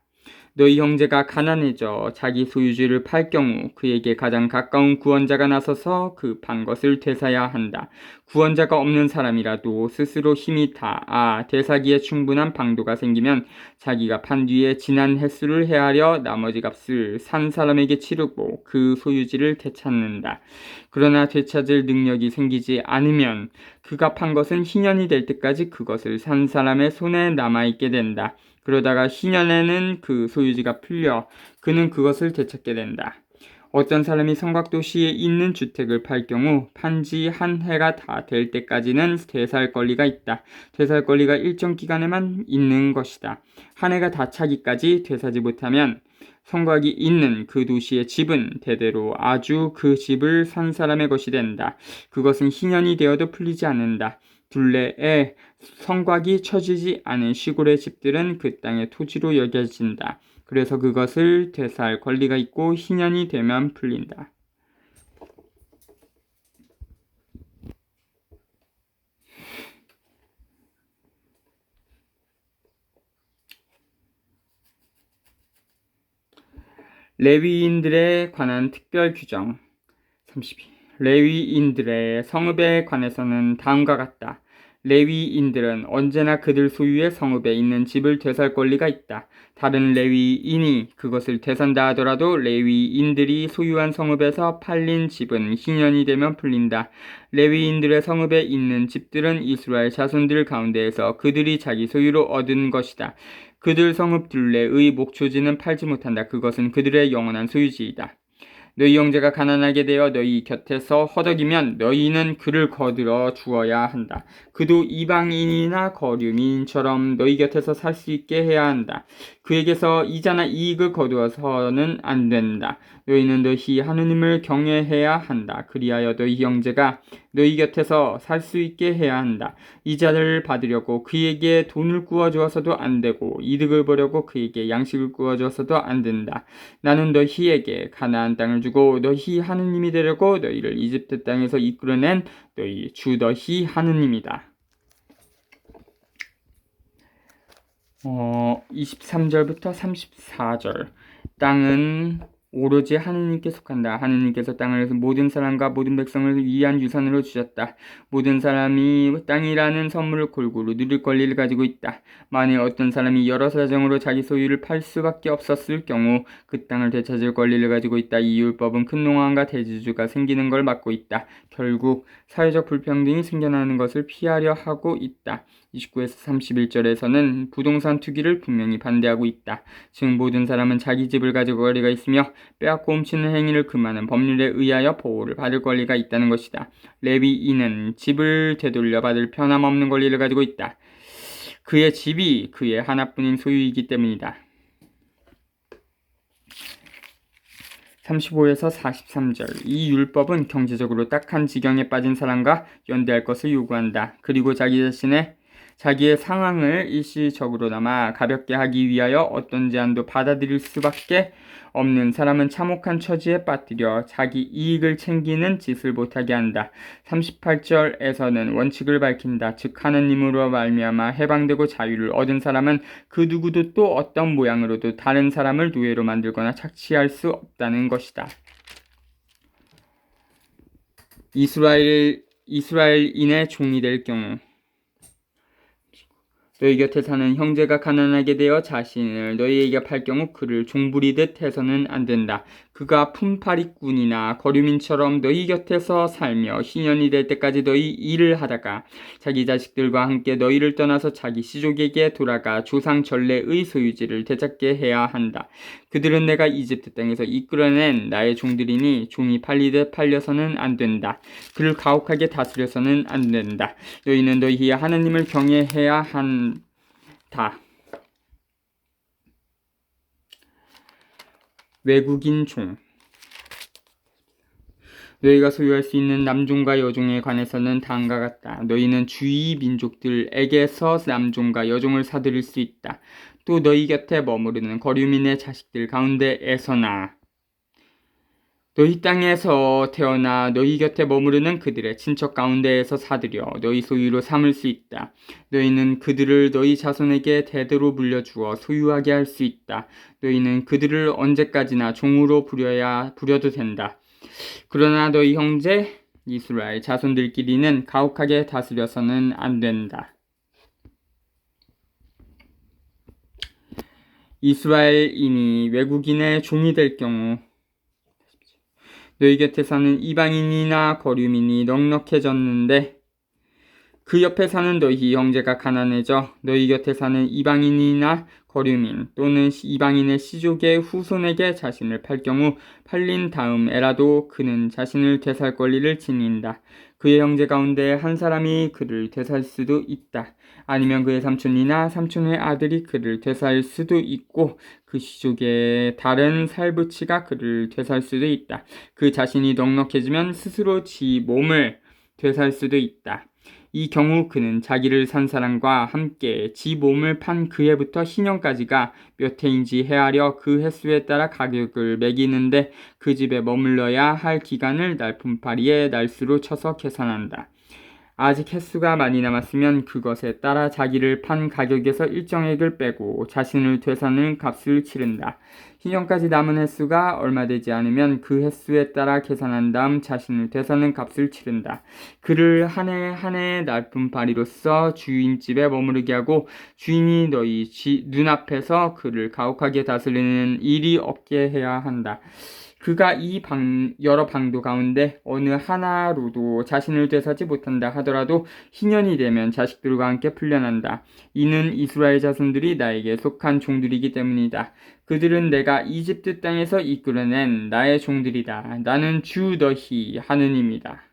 너희 형제가 가난해져 자기 소유지를 팔 경우 그에게 가장 가까운 구원자가 나서서 그 판 것을 되사야 한다. 구원자가 없는 사람이라도 스스로 힘이 닿아 되사기에 충분한 방도가 생기면 자기가 판 뒤에 지난 횟수를 헤아려 나머지 값을 산 사람에게 치르고 그 소유지를 되찾는다. 그러나 되찾을 능력이 생기지 않으면 그가 판 것은 희년이 될 때까지 그것을 산 사람의 손에 남아있게 된다. 그러다가 희년에는 그 소유지가 풀려 그는 그것을 되찾게 된다. 어떤 사람이 성곽도시에 있는 주택을 팔 경우 판지 한 해가 다 될 때까지는 되살 권리가 있다. 되살 권리가 일정 기간에만 있는 것이다. 한 해가 다 차기까지 되사지 못하면 성곽이 있는 그 도시의 집은 대대로 아주 그 집을 산 사람의 것이 된다. 그것은 희년이 되어도 풀리지 않는다. 둘레에 성곽이 쳐지지 않은 시골의 집들은 그 땅의 토지로 여겨진다. 그래서 그것을 되살 권리가 있고 희년이 되면 풀린다. 레위인들에 관한 특별 규정 32. 레위인들의 성읍에 관해서는 다음과 같다. 레위인들은 언제나 그들 소유의 성읍에 있는 집을 되살 권리가 있다. 다른 레위인이 그것을 되산다 하더라도 레위인들이 소유한 성읍에서 팔린 집은 희년이 되면 풀린다. 레위인들의 성읍에 있는 집들은 이스라엘 자손들 가운데에서 그들이 자기 소유로 얻은 것이다. 그들 성읍 둘레의 목초지는 팔지 못한다. 그것은 그들의 영원한 소유지이다. 너희 형제가 가난하게 되어 너희 곁에서 허덕이면 너희는 그를 거들어 주어야 한다. 그도 이방인이나 거류민처럼 너희 곁에서 살 수 있게 해야 한다. 그에게서 이자나 이익을 거두어서는 안 된다. 너희는 너희 하느님을 경외해야 한다. 그리하여 너희 형제가 너희 곁에서 살 수 있게 해야 한다. 이자를 받으려고 그에게 돈을 구워주어서도 안 되고 이득을 보려고 그에게 양식을 구워주어서도 안 된다. 나는 너희에게 가나안 땅을 주고 너희 하느님이 되려고 너희를 이집트 땅에서 이끌어낸 너희 주 너희 하느님이다. 23절부터 34절. 땅은 오로지 하느님께 속한다. 하느님께서 땅을 모든 사람과 모든 백성을 위한 유산으로 주셨다. 모든 사람이 땅이라는 선물을 골고루 누릴 권리를 가지고 있다. 만일 어떤 사람이 여러 사정으로 자기 소유를 팔 수밖에 없었을 경우 그 땅을 되찾을 권리를 가지고 있다. 이 율법은 큰 농황과 대지주가 생기는 걸 막고 있다. 결국 사회적 불평등이 생겨나는 것을 피하려 하고 있다. 29에서 31절에서는 부동산 투기를 분명히 반대하고 있다. 즉 모든 사람은 자기 집을 가지고 권리가 있으며 빼앗고 훔치는 행위를 금하는 법률에 의하여 보호를 받을 권리가 있다는 것이다. 레위인은 집을 되돌려 받을 변함없는 권리를 가지고 있다. 그의 집이 그의 하나뿐인 소유이기 때문이다. 35에서 43절. 이 율법은 경제적으로 딱한 지경에 빠진 사람과 연대할 것을 요구한다. 그리고 자기의 상황을 일시적으로나마 가볍게 하기 위하여 어떤 제한도 받아들일 수밖에 없는 사람은 참혹한 처지에 빠뜨려 자기 이익을 챙기는 짓을 못하게 한다. 38절에서는 원칙을 밝힌다. 즉 하느님으로 말미암아 해방되고 자유를 얻은 사람은 그 누구도 또 어떤 모양으로도 다른 사람을 노예로 만들거나 착취할 수 없다는 것이다. 이스라엘인의 종이 될 경우 너희 곁에 사는 형제가 가난하게 되어 자신을 너희에게 팔 경우 그를 종부리듯 해서는 안 된다. 그가 품팔이꾼이나 거류민처럼 너희 곁에서 살며 희년이 될 때까지 너희 일을 하다가 자기 자식들과 함께 너희를 떠나서 자기 시족에게 돌아가 조상 전례의 소유지를 되찾게 해야 한다. 그들은 내가 이집트 땅에서 이끌어낸 나의 종들이니 종이 팔리듯 팔려서는 안 된다. 그를 가혹하게 다스려서는 안 된다. 너희는 너희의 하나님을 경외해야 한다. 외국인 종. 너희가 소유할 수 있는 남종과 여종에 관해서는 다음과 같다. 너희는 주위 민족들에게서 남종과 여종을 사들일 수 있다. 또 너희 곁에 머무르는 거류민의 자식들 가운데에서나 너희 땅에서 태어나 너희 곁에 머무르는 그들의 친척 가운데에서 사들여 너희 소유로 삼을 수 있다. 너희는 그들을 너희 자손에게 대대로 물려주어 소유하게 할 수 있다. 너희는 그들을 언제까지나 종으로 부려도 된다. 그러나 너희 형제 이스라엘 자손들끼리는 가혹하게 다스려서는 안 된다. 이스라엘인이 외국인의 종이 될 경우 너희 곁에 사는 이방인이나 거류민이 넉넉해졌는데 그 옆에 사는 너희 형제가 가난해져 너희 곁에 사는 이방인이나 거류민 또는 이방인의 시족의 후손에게 자신을 팔 경우 팔린 다음에라도 그는 자신을 되살 권리를 지닌다. 그의 형제 가운데 한 사람이 그를 되살 수도 있다. 아니면 그의 삼촌이나 삼촌의 아들이 그를 되살 수도 있고 그 시족의 다른 살부치가 그를 되살 수도 있다. 그 자신이 넉넉해지면 스스로 지 몸을 되살 수도 있다. 이 경우 그는 자기를 산 사람과 함께 지 몸을 판 그 해부터 희년까지가 몇 해인지 헤아려 그 횟수에 따라 가격을 매기는데 그 집에 머물러야 할 기간을 날품파리의 날수로 쳐서 계산한다. 아직 횟수가 많이 남았으면 그것에 따라 자기를 판 가격에서 일정액을 빼고 자신을 되사는 값을 치른다. 희년까지 남은 횟수가 얼마 되지 않으면 그 횟수에 따라 계산한 다음 자신을 되사는 값을 치른다. 그를 한 해 한 해 날품 발이로써 주인 집에 머무르게 하고 주인이 너희 눈앞에서 그를 가혹하게 다스리는 일이 없게 해야 한다. 그가 이 여러 방도 가운데 어느 하나로도 자신을 되사지 못한다 하더라도 희년이 되면 자식들과 함께 풀려난다. 이는 이스라엘 자손들이 나에게 속한 종들이기 때문이다. 그들은 내가 이집트 땅에서 이끌어낸 나의 종들이다. 나는 주 너희 하느님이다.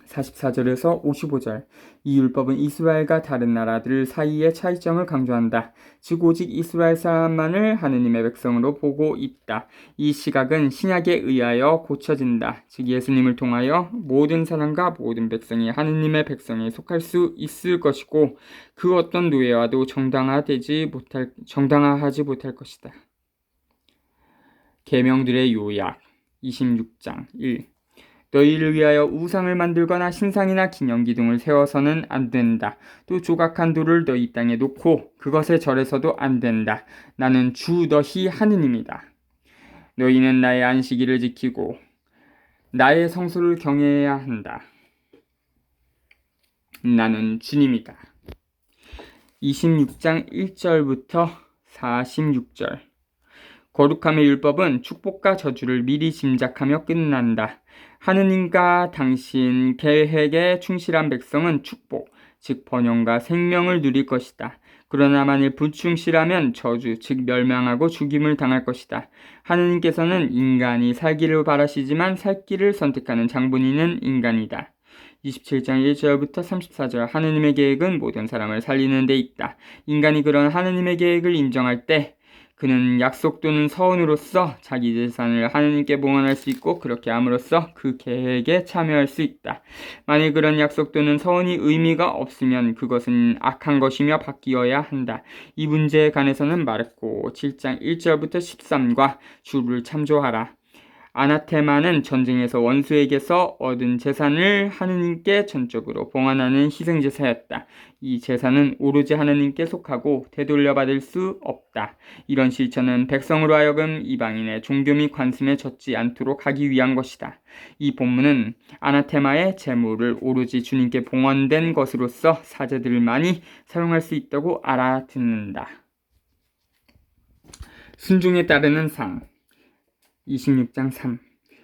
44절에서 55절. 이 율법은 이스라엘과 다른 나라들 사이의 차이점을 강조한다. 즉 오직 이스라엘 사람만을 하느님의 백성으로 보고 있다. 이 시각은 신약에 의하여 고쳐진다. 즉 예수님을 통하여 모든 사람과 모든 백성이 하느님의 백성에 속할 수 있을 것이고 그 어떤 노예와도 정당화하지 못할 것이다. 계명들의 요약 26장 1. 너희를 위하여 우상을 만들거나 신상이나 기념기둥을 세워서는 안 된다. 또 조각한 돌을 너희 땅에 놓고 그것에 절해서도 안 된다. 나는 주 너희 하느님이다. 너희는 나의 안식일을 지키고 나의 성소를 경외해야 한다. 나는 주님이다. 26장 1절부터 46절. 거룩함의 율법은 축복과 저주를 미리 짐작하며 끝난다. 하느님과 당신 계획에 충실한 백성은 축복, 즉 번영과 생명을 누릴 것이다. 그러나 만일 불충실하면 저주, 즉 멸망하고 죽임을 당할 것이다. 하느님께서는 인간이 살기를 바라시지만 살 길을 선택하는 장본인은 인간이다. 27장 1절부터 34절. 하느님의 계획은 모든 사람을 살리는 데 있다. 인간이 그런 하느님의 계획을 인정할 때 그는 약속 또는 서원으로서 자기 재산을 하느님께 봉헌할 수 있고 그렇게 함으로써 그 계획에 참여할 수 있다. 만일 그런 약속 또는 서원이 의미가 없으면 그것은 악한 것이며 바뀌어야 한다. 이 문제에 관해서는 말했고 7장 1절부터 13과 주를 참조하라. 아나테마는 전쟁에서 원수에게서 얻은 재산을 하느님께 전적으로 봉헌하는 희생제사였다. 이 제사는 오로지 하느님께 속하고 되돌려받을 수 없다. 이런 실천은 백성으로 하여금 이방인의 종교 및 관습에 젖지 않도록 하기 위한 것이다. 이 본문은 아나테마의 재물을 오로지 주님께 봉헌된 것으로서 사제들만이 사용할 수 있다고 알아듣는다. 순종에 따르는 상 26장 3.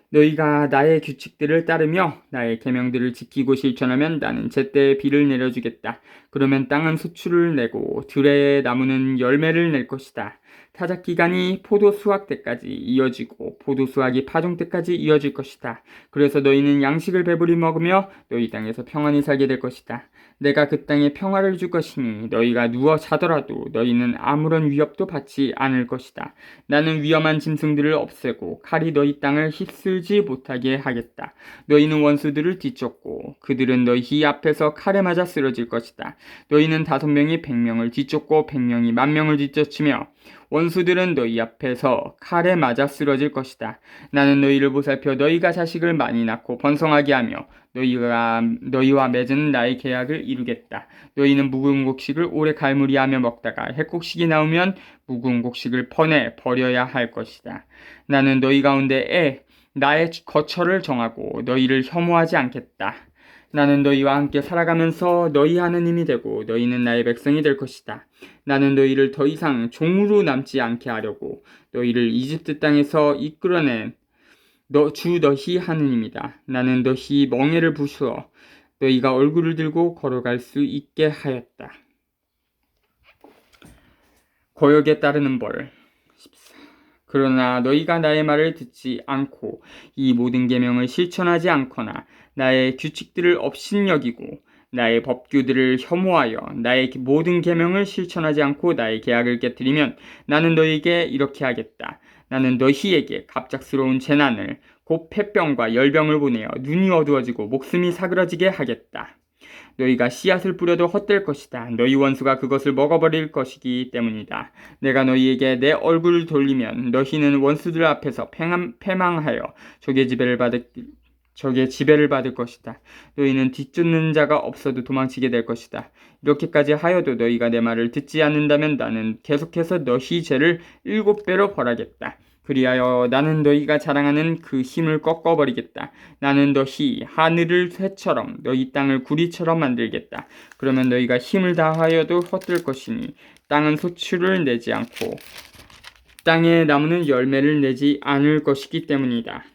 너희가 나의 규칙들을 따르며 나의 계명들을 지키고 실천하면 나는 제때에 비를 내려주겠다. 그러면 땅은 수출을 내고 들의 나무는 열매를 낼 것이다. 타작 기간이 포도 수확 때까지 이어지고 포도 수확이 파종 때까지 이어질 것이다. 그래서 너희는 양식을 배부리 먹으며 너희 땅에서 평안히 살게 될 것이다. 내가 그 땅에 평화를 줄 것이니 너희가 누워 자더라도 너희는 아무런 위협도 받지 않을 것이다. 나는 위험한 짐승들을 없애고 칼이 너희 땅을 휩쓸지 못하게 하겠다. 너희는 원수들을 뒤쫓고 그들은 너희 앞에서 칼에 맞아 쓰러질 것이다. 너희는 5명이 100명을 뒤쫓고 100명이 10,000명을 뒤쫓으며 원수들은 너희 앞에서 칼에 맞아 쓰러질 것이다. 나는 너희를 보살펴 너희가 자식을 많이 낳고 번성하게 하며 너희와 맺은 나의 계약을 이루겠다. 너희는 묵은 곡식을 오래 갈무리하며 먹다가 핵곡식이 나오면 묵은 곡식을 퍼내 버려야 할 것이다. 나는 너희 가운데에 나의 거처를 정하고 너희를 혐오하지 않겠다. 나는 너희와 함께 살아가면서 너희 하느님이 되고 너희는 나의 백성이 될 것이다. 나는 너희를 더 이상 종으로 남지 않게 하려고 너희를 이집트 땅에서 이끌어낸 주 너희 하느님이다. 나는 너희 멍에를 부수어 너희가 얼굴을 들고 걸어갈 수 있게 하였다. 거역에 따르는 벌 14. 그러나 너희가 나의 말을 듣지 않고 이 모든 계명을 실천하지 않거나 나의 규칙들을 업신여기고 나의 법규들을 혐오하여 나의 모든 계명을 실천하지 않고 나의 계약을 깨뜨리면 나는 너희에게 이렇게 하겠다. 나는 너희에게 갑작스러운 재난을 곧 폐병과 열병을 보내어 눈이 어두워지고 목숨이 사그러지게 하겠다. 너희가 씨앗을 뿌려도 헛될 것이다. 너희 원수가 그것을 먹어버릴 것이기 때문이다. 내가 너희에게 내 얼굴을 돌리면 너희는 원수들 앞에서 패망하여 적의 지배를 받을 것이다. 너희는 뒤쫓는 자가 없어도 도망치게 될 것이다. 이렇게까지 하여도 너희가 내 말을 듣지 않는다면 나는 계속해서 너희 죄를 7배로 벌하겠다. 그리하여 나는 너희가 자랑하는 그 힘을 꺾어버리겠다. 나는 너희 하늘을 쇠처럼 너희 땅을 구리처럼 만들겠다. 그러면 너희가 힘을 다하여도 헛들 것이니 땅은 소출을 내지 않고 땅의 나무는 열매를 내지 않을 것이기 때문이다.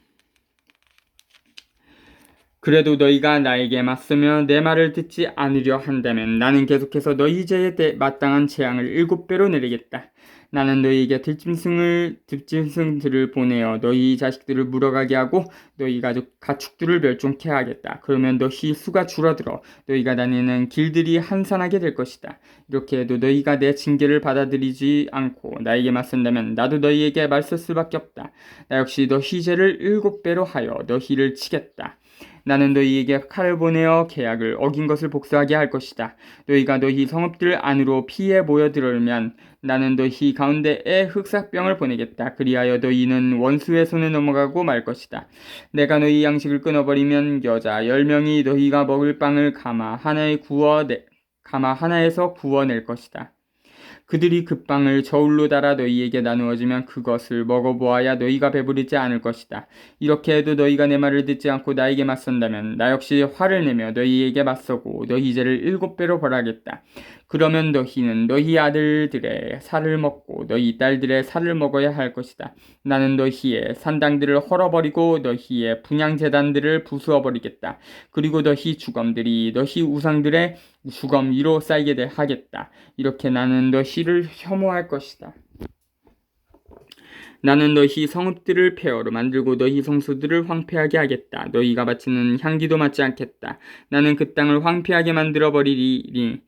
그래도 너희가 나에게 맞서며 내 말을 듣지 않으려 한다면 나는 계속해서 너희 죄에 마땅한 재앙을 7배로 내리겠다. 나는 너희에게 들짐승들을 보내어 너희 자식들을 물어가게 하고 너희 가축들을 멸종케 하겠다. 그러면 너희 수가 줄어들어 너희가 다니는 길들이 한산하게 될 것이다. 이렇게 해도 너희가 내 징계를 받아들이지 않고 나에게 맞선다면 나도 너희에게 맞설 수밖에 없다. 나 역시 너희 죄를 7배로 하여 너희를 치겠다. 나는 너희에게 칼을 보내어 계약을 어긴 것을 복수하게 할 것이다. 너희가 너희 성읍들 안으로 피해 모여들면 나는 너희 가운데에 흑사병을 보내겠다. 그리하여 너희는 원수의 손에 넘어가고 말 것이다. 내가 너희 양식을 끊어버리면 여자 10명이 너희가 먹을 빵을 가마 하나에서 구워낼 것이다. 그들이 그 빵을 저울로 달아 너희에게 나누어지면 그것을 먹어보아야 너희가 배부르지 않을 것이다. 이렇게 해도 너희가 내 말을 듣지 않고 나에게 맞선다면 나 역시 화를 내며 너희에게 맞서고 너희 죄를 7배로 벌하겠다. 그러면 너희는 너희 아들들의 살을 먹고 너희 딸들의 살을 먹어야 할 것이다. 나는 너희의 산당들을 헐어버리고 너희의 분향재단들을 부수어버리겠다. 그리고 너희 주검들이 너희 우상들의 주검 위로 쌓이게 하겠다. 이렇게 나는 너희를 혐오할 것이다. 나는 너희 성읍들을 폐허로 만들고 너희 성소들을 황폐하게 하겠다. 너희가 바치는 향기도 맞지 않겠다. 나는 그 땅을 황폐하게 만들어 버리리니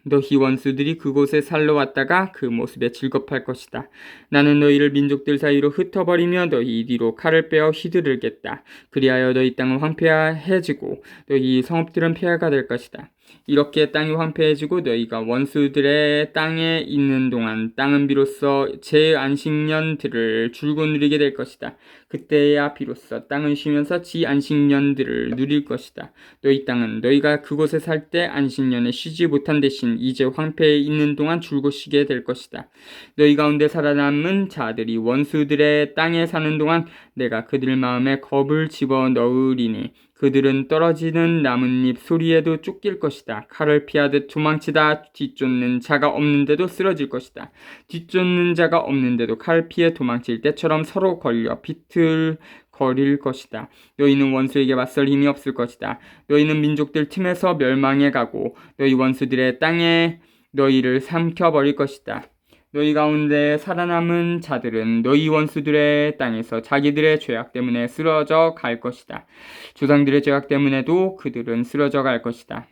너희 원수들이 그곳에 살러 왔다가 그 모습에 즐겁할 것이다. 나는 너희를 민족들 사이로 흩어버리며 너희 뒤로 칼을 빼어 휘두르겠다. 그리하여 너희 땅은 황폐해지고 너희 성읍들은 폐허가 될 것이다. 이렇게 땅이 황폐해지고 너희가 원수들의 땅에 있는 동안 땅은 비로소 제 안식년들을 줄곧 누리게 될 것이다. 그때야 비로소 땅은 쉬면서 지 안식년들을 누릴 것이다. 너희 땅은 너희가 그곳에 살 때 안식년에 쉬지 못한 대신 이제 황폐해 있는 동안 줄곧 쉬게 될 것이다. 너희 가운데 살아남은 자들이 원수들의 땅에 사는 동안 내가 그들 마음에 겁을 집어넣으리니 그들은 떨어지는 나뭇잎 소리에도 쫓길 것이다. 칼을 피하듯 도망치다 뒤쫓는 자가 없는데도 쓰러질 것이다. 뒤쫓는 자가 없는데도 칼 피해 도망칠 때처럼 서로 걸려 비틀거릴 것이다. 너희는 원수에게 맞설 힘이 없을 것이다. 너희는 민족들 틈에서 멸망해 가고 너희 원수들의 땅에 너희를 삼켜버릴 것이다. 너희 가운데 살아남은 자들은 너희 원수들의 땅에서 자기들의 죄악 때문에 쓰러져 갈 것이다. 조상들의 죄악 때문에도 그들은 쓰러져 갈 것이다.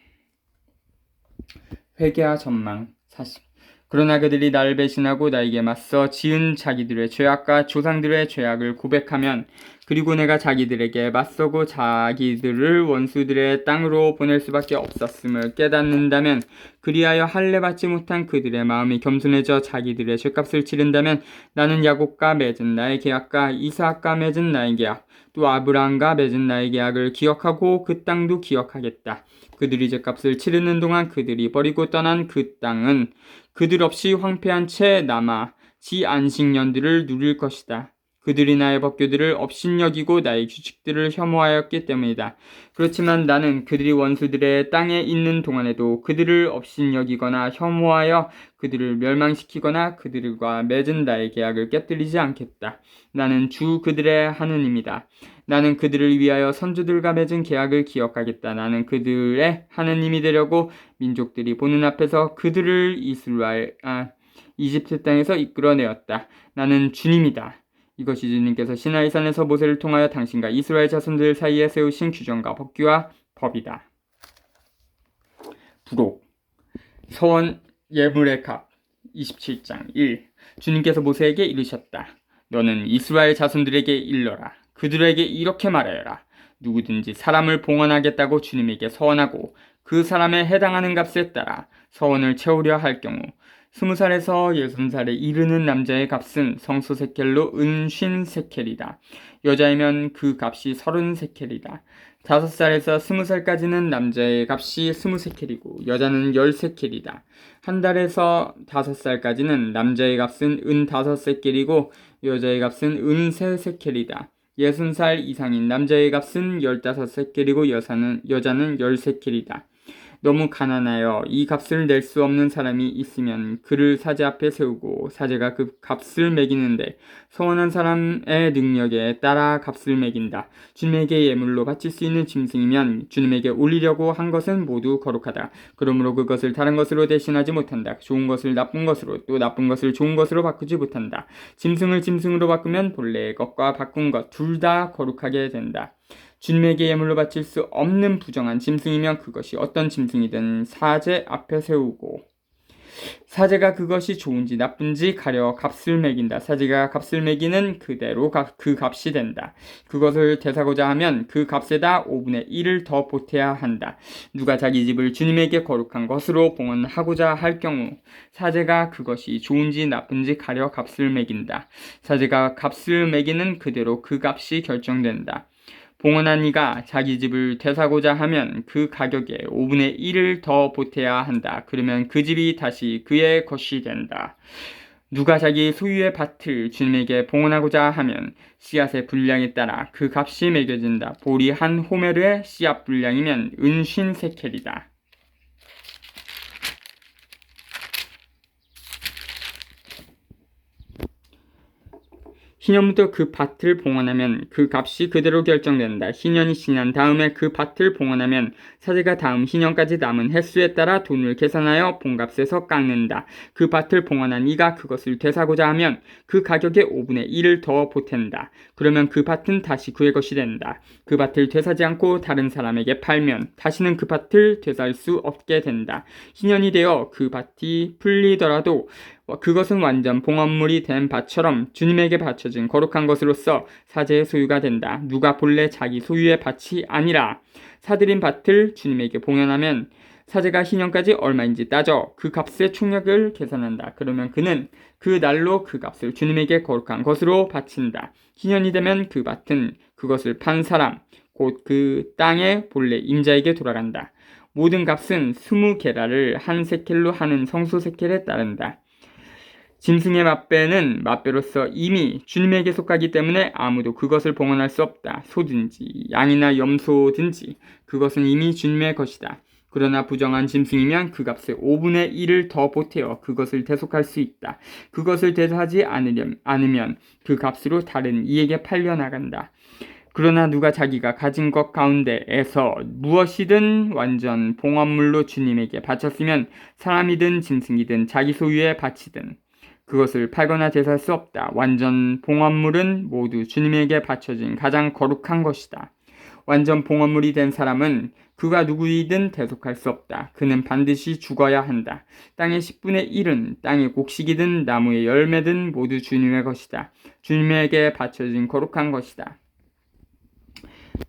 회개와 전망 40. 그러나 그들이 나를 배신하고 나에게 맞서 지은 자기들의 죄악과 조상들의 죄악을 고백하면 그리고 내가 자기들에게 맞서고 자기들을 원수들의 땅으로 보낼 수밖에 없었음을 깨닫는다면 그리하여 할례 받지 못한 그들의 마음이 겸손해져 자기들의 죄값을 치른다면 나는 야곱과 맺은 나의 계약과 이삭과 맺은 나의 계약 또 아브라함과 맺은 나의 계약을 기억하고 그 땅도 기억하겠다. 그들이 죄값을 치르는 동안 그들이 버리고 떠난 그 땅은 그들 없이 황폐한 채 남아 지 안식년들을 누릴 것이다. 그들이 나의 법규들을 업신여기고 나의 규칙들을 혐오하였기 때문이다. 그렇지만 나는 그들이 원수들의 땅에 있는 동안에도 그들을 업신여기거나 혐오하여 그들을 멸망시키거나 그들과 맺은 나의 계약을 깨뜨리지 않겠다. 나는 주 그들의 하느님이다. 나는 그들을 위하여 선조들과 맺은 계약을 기억하겠다. 나는 그들의 하느님이 되려고 민족들이 보는 앞에서 그들을 이집트 땅에서 이끌어내었다. 나는 주님이다. 이것이 주님께서 시나이산에서 모세를 통하여 당신과 이스라엘 자손들 사이에 세우신 규정과 법규와 법이다. 부록 서원 예물의 값 27장 1. 주님께서 모세에게 이르셨다. 너는 이스라엘 자손들에게 일러라. 그들에게 이렇게 말하여라. 누구든지 사람을 봉헌하겠다고 주님에게 서원하고 그 사람에 해당하는 값에 따라 서원을 채우려 할 경우 20살에서 60살에 이르는 남자의 값은 성소세켈로 은 50세켈이다. 여자이면 그 값이 30세켈이다. 5살에서 20살까지는 남자의 값이 20세켈이고 여자는 10세켈이다. 한 달에서 5살까지는 남자의 값은 은 5세켈이고 여자의 값은 은 3세켈이다. 60살 이상인 남자의 값은 15세켈이고 여자는 10세켈이다. 너무 가난하여 이 값을 낼 수 없는 사람이 있으면 그를 사제 앞에 세우고 사제가 그 값을 매기는데 서원한 사람의 능력에 따라 값을 매긴다. 주님에게 예물로 바칠 수 있는 짐승이면 주님에게 올리려고 한 것은 모두 거룩하다. 그러므로 그것을 다른 것으로 대신하지 못한다. 좋은 것을 나쁜 것으로 또 나쁜 것을 좋은 것으로 바꾸지 못한다. 짐승을 짐승으로 바꾸면 본래의 것과 바꾼 것 둘 다 거룩하게 된다. 주님에게 예물로 바칠 수 없는 부정한 짐승이면 그것이 어떤 짐승이든 사제 앞에 세우고 사제가 그것이 좋은지 나쁜지 가려 값을 매긴다. 사제가 값을 매기는 그대로 그 값이 된다. 그것을 대사고자 하면 그 값에다 5분의 1을 더 보태야 한다. 누가 자기 집을 주님에게 거룩한 것으로 봉헌하고자 할 경우 사제가 그것이 좋은지 나쁜지 가려 값을 매긴다. 사제가 값을 매기는 그대로 그 값이 결정된다. 봉헌한 이가 자기 집을 되사고자 하면 그 가격에 5분의 1을 더 보태야 한다. 그러면 그 집이 다시 그의 것이 된다. 누가 자기 소유의 밭을 주님에게 봉헌하고자 하면 씨앗의 분량에 따라 그 값이 매겨진다. 보리 한 호멜의 씨앗 분량이면 은 50세켈이다. 희년부터 그 밭을 봉헌하면 그 값이 그대로 결정된다. 희년이 지난 다음에 그 밭을 봉헌하면 사제가 다음 희년까지 남은 횟수에 따라 돈을 계산하여 본값에서 깎는다. 그 밭을 봉헌한 이가 그것을 되사고자 하면 그 가격의 5분의 1을 더 보탠다. 그러면 그 밭은 다시 그의 것이 된다. 그 밭을 되사지 않고 다른 사람에게 팔면 다시는 그 밭을 되살 수 없게 된다. 희년이 되어 그 밭이 풀리더라도 그것은 완전 봉헌물이 된 밭처럼 주님에게 바쳐진 거룩한 것으로서 사제의 소유가 된다. 누가 본래 자기 소유의 밭이 아니라 사들인 밭을 주님에게 봉헌하면 사제가 희년까지 얼마인지 따져 그 값의 총액을 계산한다. 그러면 그는 그 날로 그 값을 주님에게 거룩한 것으로 바친다. 희년이 되면 그 밭은 그것을 판 사람, 곧 그 땅의 본래 임자에게 돌아간다. 모든 값은 20게라를 한 세켈로 하는 성소세켈에 따른다. 짐승의 맛배는 맛배로서 이미 주님에게 속하기 때문에 아무도 그것을 봉헌할 수 없다. 소든지 양이나 염소든지 그것은 이미 주님의 것이다. 그러나 부정한 짐승이면 그 값의 5분의 1을 더 보태어 그것을 대속할 수 있다. 그것을 대속하지 않으면 그 값으로 다른 이에게 팔려나간다. 그러나 누가 자기가 가진 것 가운데에서 무엇이든 완전 봉헌물로 주님에게 바쳤으면 사람이든 짐승이든 자기 소유의 밭이든 그것을 팔거나 제사할 수 없다. 완전 봉헌물은 모두 주님에게 바쳐진 가장 거룩한 것이다. 완전 봉헌물이 된 사람은 그가 누구이든 대속할 수 없다. 그는 반드시 죽어야 한다. 땅의 10분의 1은 땅의 곡식이든 나무의 열매든 모두 주님의 것이다. 주님에게 바쳐진 거룩한 것이다.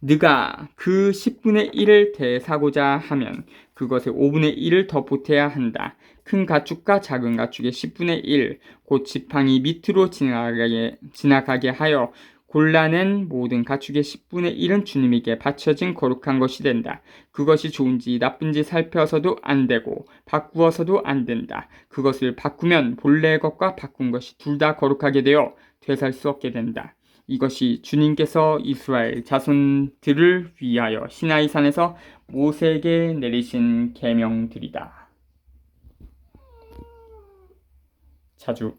네가 그 10분의 1을 대사고자 하면 그것의 5분의 1을 더 보태야 한다. 큰 가축과 작은 가축의 10분의 1, 곧 지팡이 밑으로 지나가게 하여 골라낸 모든 가축의 10분의 1은 주님에게 바쳐진 거룩한 것이 된다. 그것이 좋은지 나쁜지 살펴서도 안 되고 바꾸어서도 안 된다. 그것을 바꾸면 본래의 것과 바꾼 것이 둘 다 거룩하게 되어 되살 수 없게 된다. 이것이 주님께서 이스라엘 자손들을 위하여 시나이산에서 모세에게 내리신 계명들이다. 자주